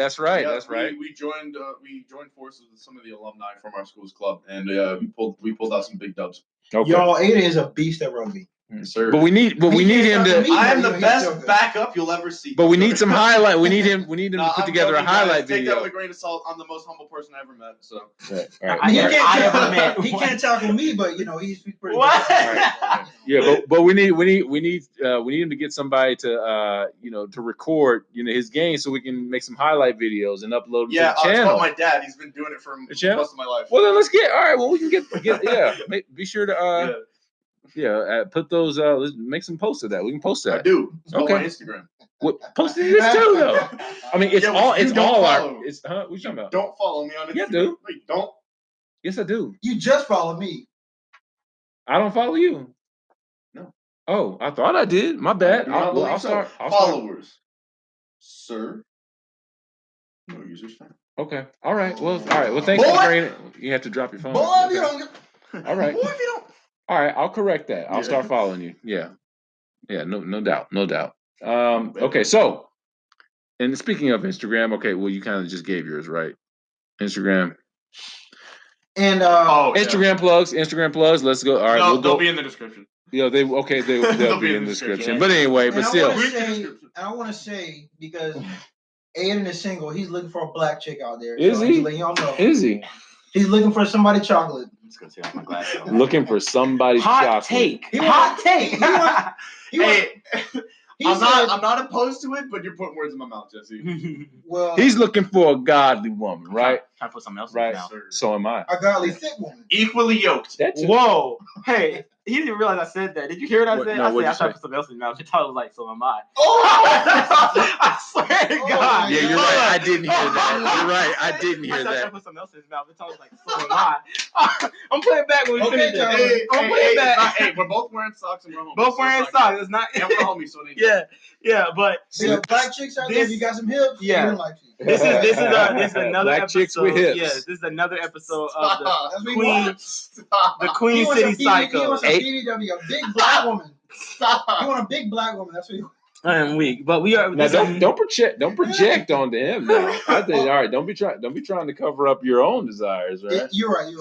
We joined forces with some of the alumni from our school's club, and we pulled out some big dubs.
Okay.
Y'all, Aiden is a beast at rugby.
Sir.
But we need him to.
I am the best backup you'll ever see.
But we need some highlight. We need him to put together a highlight video.
Take that with a grain of salt. I'm the most humble person I ever met. So.
Right.
He can't tackle me, but he's pretty.
What?
Right.
Yeah, but we need him to get somebody to to record his game so we can make some highlight videos and upload them to the channel.
I'll tell my dad. He's been doing it for most of my life.
Well, then let's get. All right. Well, we can get. Be sure to. Put those. Let's make some posts of that. We can post that.
I do. It's
okay.
On my Instagram.
Post this too, though. I mean, it's all. It's all our.
What
you talking about?
Don't follow me on Instagram.
Yeah, dude.
Wait, don't.
Yes, I do.
You just follow me.
I don't follow you.
No.
Oh, I thought I did. My bad. I'll start.
Followers, sir. No users found.
Okay. All right. Well. Thanks for bringing it. You have to drop your phone.
Boy,
okay.
if you don't.
All right.
Boy, if you don't.
All right, I'll correct that. I'll start following you. Yeah, no doubt. Okay, so, and speaking of Instagram, okay, well, you kind of just gave yours, right? Instagram.
And
Instagram plugs. Let's go. All right,
no, they'll be in the description.
Yeah, they'll be in the description. But anyway, but still.
I want to say because Aiden is single, he's looking for a black chick out there.
Is he?
Y'all know.
Is he?
He's looking for somebody chocolate.
I'm just gonna take off my glasses.
Looking for somebody chocolate.
Hot take.
He
I'm not opposed to it, but you're putting words in my mouth, Jesse.
Well,
He's looking for a godly woman, right?
Trying to put something else in
Right.
his mouth.
So am I.
a godly fit woman.
Equally yoked.
Whoa! Hey, he didn't realize I said that. Did you hear what I
What?
said?
No,
I
what'd
said
you
I tried to
say?
put something else in his mouth. He thought it was like, so am I.
Oh!
I swear to God.
Yeah, you're right. I didn't hear that. You're right. I didn't hear
I tried to
that.
put something else in his mouth. He thought it was like, so am I. I'm playing back when we
Okay,
finish
Tyler.
it. I'm playing back.
Hey, we're both wearing socks and we're homies.
Both wearing socks. It's not.
And we're homies, so they
Yeah, but
Yeah, black chicks out there, if you got some hips,
Yeah.
you don't like you.
this is another
Black
episode.
chicks with hips.
Yes, this is another episode of the
That's what
Queen,
want.
the Queen
He wants
City
a BB,
Psycho.
He wants a BBW, a big black woman.
Stop.
He want a big black woman. That's what he wants.
I am weak, but we are.
Now don't project onto him now. I think all right. Don't be trying to cover up your own desires, right?
You're right.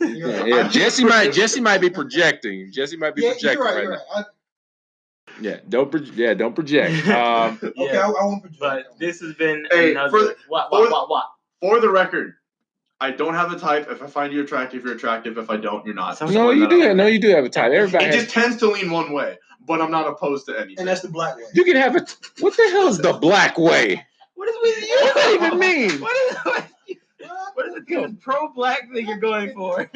Yeah. Jesse might be projecting. Jesse might be projecting
you're right.
right
You're
now.
right.
Don't project.
Okay, I won't project.
But this has been
Hey,
another. What?
For the record, I don't have a type. If I find you attractive, you're attractive. If I don't, you're not.
No, you do have a type. Everybody
It just tends to lean one way, but I'm not opposed to anything.
And that's the black way.
you can have it. What the hell is the black way?
What is with you?
What does that even mean?
What is the pro-black thing you're going for?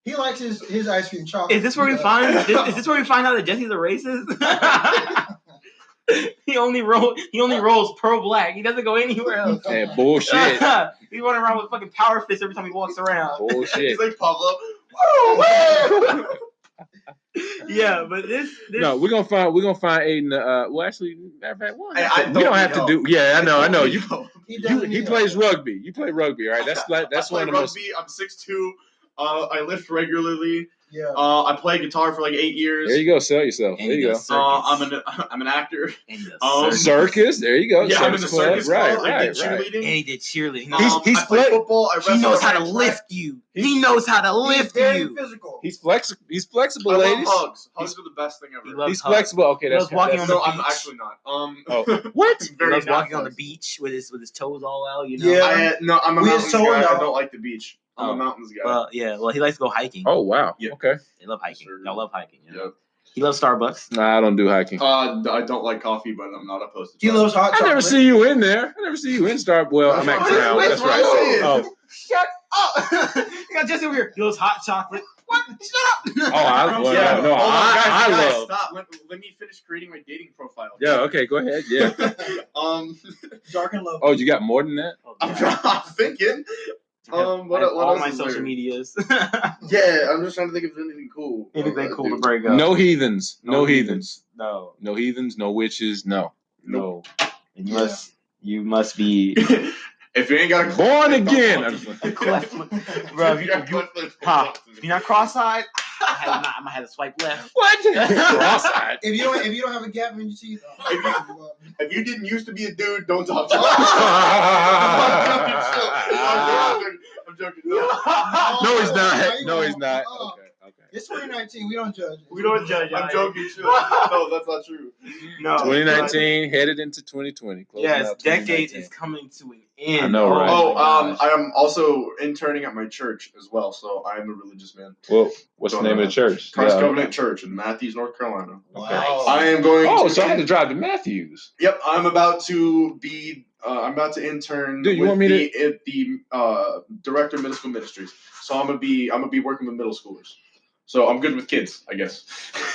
He likes his ice cream chocolate.
Is this where we find? Is this where we find out that Jesse's a racist? He only rolls pro-black. He doesn't go anywhere else.
Hey, bullshit.
He's running around with fucking power fists every time he walks around.
Bullshit.
He's like Pablo.
Yeah, but this
No, we're gonna find Aiden. Well, actually, matter of fact, we
don't
don't have to do. Yeah, I know. You.
doesn't
He
need
plays
help.
rugby. You play rugby, right? That's
I
one
play
of the most.
rugby. I'm 6'2". I lift regularly.
Yeah.
I played guitar for like 8 years.
There you go. Sell yourself. There you go.
I'm an actor.
Circus. There you go.
Yeah, I'm in the circus club. I
Right.
did cheerleading.
And he did cheerleading.
He's
I play football. I
He
wrestle,
knows
I
how to
ran
lift
track.
you. He knows how to lift
He's very
you.
physical.
He's flexible,
I love
ladies.
hugs. Hugs are the best thing ever.
He loves
He's
hugs.
flexible. Okay,
He
that's
loves walking
that's-
on
No,
the
I'm
beach.
actually not.
Oh, what?
He
Very
loves
not
walking on the
flexible.
beach with his toes all out. You know.
Yeah.
I'm a
We
mountains
told
guy.
y'all.
I don't like the beach. I'm a mountains guy.
Well, yeah. Well, he likes to go hiking.
Oh wow.
Yeah.
Okay.
They love hiking.
Sure.
Y'all love hiking. You know?
Yep.
He loves Starbucks.
Nah, I don't do hiking.
I don't like coffee, but I'm not opposed to.
He loves hot
I
chocolate.
never see you in there. I never see you in Star. Well, I'm
That's
at
what-
Crown.
wait,
That's
what
right.
I'm saying.
Oh,
Shut up! You got Jesse over here. He loves hot chocolate. What? Shut up!
I love.
Guys, stop. Let me finish creating my dating profile.
Yeah. Okay. Go ahead. Yeah.
Dark and low.
Oh, you got more than that?
I'm thinking. What
all
else
my
is
social
there?
medias.
Yeah, I'm just trying to think of anything cool.
Anything cool to break up?
No heathens. No
No
heathens.
No.
No heathens. No witches. No.
No. And you must be
If you ain't got a
Born again.
cleft. Bro, if you're not cross-eyed, I might have to swipe left.
What? Cross-eyed.
If you don't have a gap in your teeth,
If you didn't used to be a dude, don't talk to me. I'm joking. No.
No, he's not. No, he's not. Okay.
It's 2019. We don't judge.
We don't judge.
I'm joking. No, that's not true.
No.
2019 headed into 2020.
Yes, decade is coming to an end.
I know, right?
I am also interning at my church as well, so I am a religious man.
Well, what's the name of the church?
Christ Covenant Church in Matthews, North Carolina.
Wow.
I am going.
So I had to drive to Matthews.
Yep, I'm about to be. I'm about to intern
Dude, you
with
want me
the director of middle school ministries. So I'm gonna be working with middle schoolers. So I'm good with kids, I guess.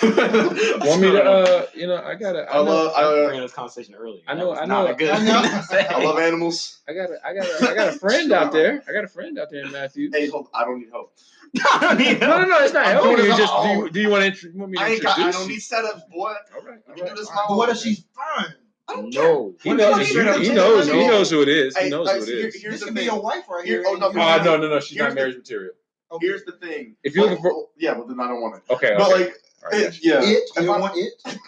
Want me to? I gotta.
I love
bringing this conversation earlier.
I know.
Not good.
I love animals.
I got a friend out there. I got a friend out there in Matthews.
Hey, hold. I don't need help.
No, it's not
I'm
helping
doing
you.
it
Just
all.
do you want me to
I
introduce
don't
you?
need setups, boy.
All right.
We can do this my
But
own
what
way.
if she's fine?
I don't
No, he
What
knows.
the fuck
He
you
knows.
saying?
He knows who it is. He
Hey,
knows who it is.
Here's
This
the
could be
thing.
your wife right
Here-
here.
oh, no,
No. She's
Here's
not marriage material.
Okay.
Here's the thing.
If you're looking for,
yeah, well then I don't want it.
okay.
But like,
All right, gotcha.
yeah.
It?
If
You don't
I'm
want it?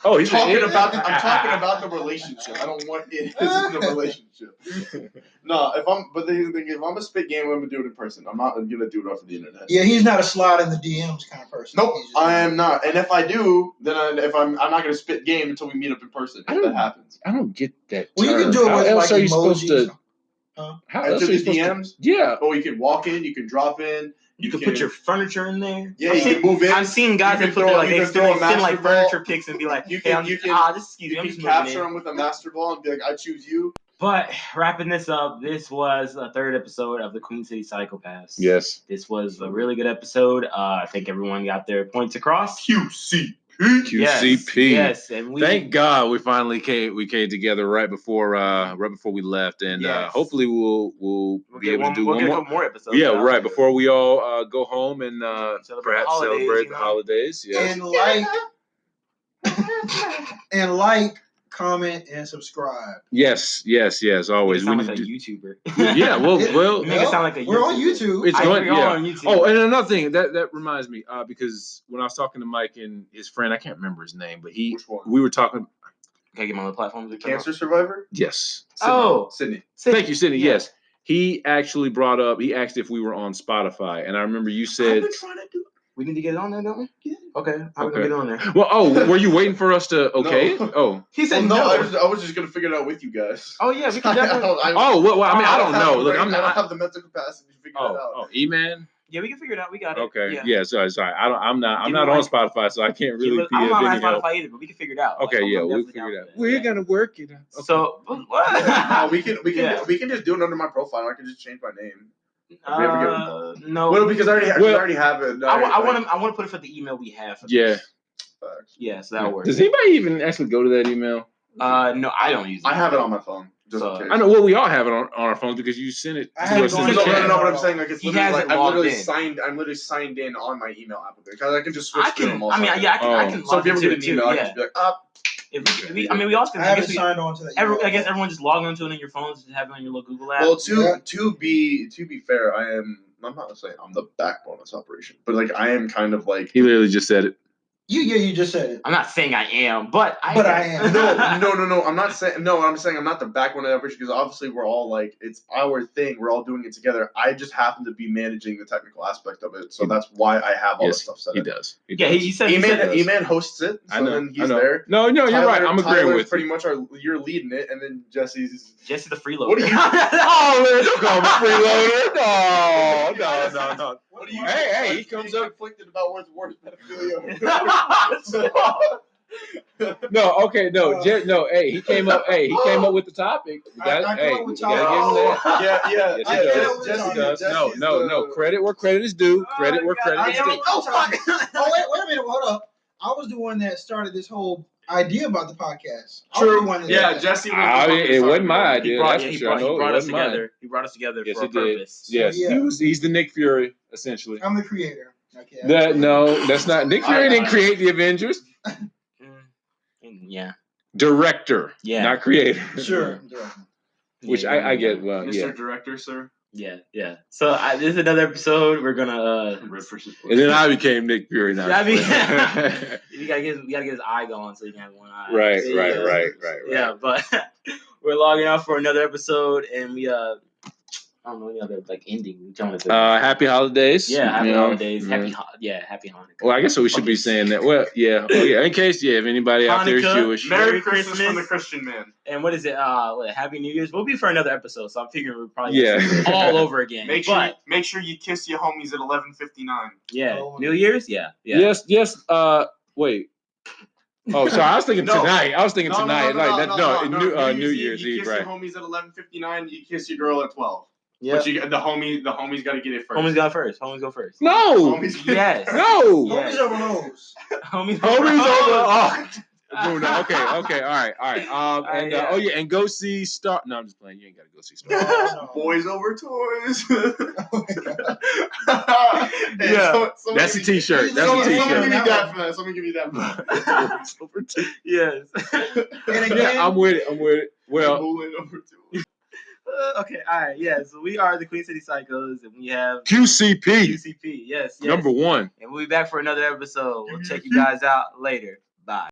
Oh, he's
talking
an
about. I'm talking about the relationship. I don't want it in the relationship. No, but here's the thing. If I'm a spit game, I'm gonna do it in person. I'm not gonna do it off of the internet.
Yeah, he's not a slide in the DMs kind of person.
Nope,
He's just-
I am not. And if I do, then I'm not gonna spit game until we meet up in person. If that happens.
I don't get that.
Well, you
term.
can do it
How
with
else
like
are you supposed
emojis.
to? How
Into
else are you
the
supposed
DMs?
to? Yeah.
Or you can walk in, you can drop in,
You can put your furniture in there.
Yeah, you can move in.
I've seen guys that put they send like furniture pics and be like,
you
can
capture them with a master ball and be like, I choose you.
But wrapping this up, this was a third episode of the Queen City Psychopaths.
Yes.
This was a really good episode. I think everyone got their points across.
QCP.
Yes, and
thank God we finally came together right before we left, and hopefully we'll be able to do one more
episodes.
Yeah, right before we all go home and perhaps celebrate the holidays. Yes,
and like, comment, and subscribe.
Yes. Always.
You sound like a YouTuber.
Yeah, well,
make it sound like a YouTuber.
We're on YouTube.
It's going. Yeah.
On YouTube.
Oh, and another thing that reminds me, because when I was talking to Mike and his friend, I can't remember his name, but we were talking.
Can I get my other platform?
The cancer survivor.
Yes.
Sydney.
Thank you, Sydney. Yes. He actually brought up. He asked if we were on Spotify, and I remember you said.
I've been trying to do it.
We need to get it on there, don't we? Yeah. Okay. How we gonna get it on there?
Well, were you waiting for us to it? Oh.
He said
no. I was just gonna figure it out with you guys.
Oh yeah, we can definitely.
I don't know. Look,
I don't have the mental capacity to figure it out.
Oh, E-Man.
Yeah, we can figure it out. We got it.
Okay. Yeah. Sorry. I'm not on Spotify, so I can't really be
I'm
a
not
big
on
help.
Spotify either, but we can figure it out.
Okay. We'll figure it out. We're gonna work it out. Okay.
So what?
We can just do it under my profile. I can just change my name.
No.
Well, because I already have it.
I want to put it for the email we have.
Yeah.
Yeah, so that'll work.
Does anybody even actually go to that email?
No, I don't use it.
I have it on my phone.
I know. Well, we all have it on our phones because you sent it.
No, but I'm saying like it's I'm literally signed in on my email application because I can just switch to them. I can. So if you ever get an email, I can just be like,
we also.
I haven't signed on to that.
I guess everyone just log onto it in your phones and have it on your little Google app.
Well, to be fair, I'm not saying I'm the backbone of this operation, but like I am kind of like
he literally just said it.
You just said it.
I'm not saying I am, but I
am.
No. I'm not saying no. I'm saying I'm not the backbone of the operation because obviously we're all like it's our thing. We're all doing it together. I just happen to be managing the technical aspect of it, so that's why I have all the stuff set up.
He does.
He said
E-Man hosts it. So
I know.
Then he's there.
No, you're right. I'm agreeing with
pretty much you're leading it, and then Jesse
the freeloader.
What are you?
Don't call me freeloader. No.
What are you?
Hey, he comes up
conflicted about what's worse pedophilia.
No. Hey, he came up with the topic. You gotta give him that.
Yeah.
Jesse does. No. Credit where credit is due. Credit where credit is due.
Oh, wait a minute. Hold up. I was the one that started this whole idea about the podcast.
True. Yeah, Jesse.
It wasn't my idea.
He brought us together. He brought us together for a purpose.
Yes, he's the Nick Fury essentially.
I'm the creator. Okay.
That's not Nick Fury. Didn't create the Avengers.
Yeah.
Director. Yeah. Not creator.
Sure.
Which I get. Well,
Mr. Director, sir.
Yeah. So this is another episode. We're gonna.
And then I became Nick Fury. Now.
You gotta get his eye going so you can have one eye.
Right.
Yeah, but we're logging off for another episode, and we I don't know any other ending.
Happy holidays.
Yeah, happy holidays. Happy Hanukkah.
Well, I guess we should be saying that. Well, yeah. Oh, yeah. In case, if anybody out there is Jewish.
Merry Christmas from the Christian man.
And what is it? Happy New Year's. We'll be for another episode, so I'm figuring we're probably all over again.
Make sure you kiss your homies at 11:59.
Yeah. New Year's. Yeah.
Yes. Wait. Oh, sorry. I was thinking tonight. New Year's Eve,
you kiss
right?
your homies at 11:59. You kiss your girl at 12.
Yeah.
But the homies got to get it first.
Homies go first.
No.
Yes.
No.
Homies over hoes.
Homies
over.
Oh.
Okay. All right. And go see Star. No, I'm just playing. You ain't gotta go see Star.
No.
Boys over toys.
That's a T-shirt.
Someone give me that for that.
Yes.
And again,
I'm with it. Well.
Over toys.
Okay, all right, yeah. So we are the Queen City Psychos, and we have
QCP.
Yes.
Number 1.
And we'll be back for another episode. We'll check you guys out later. Bye.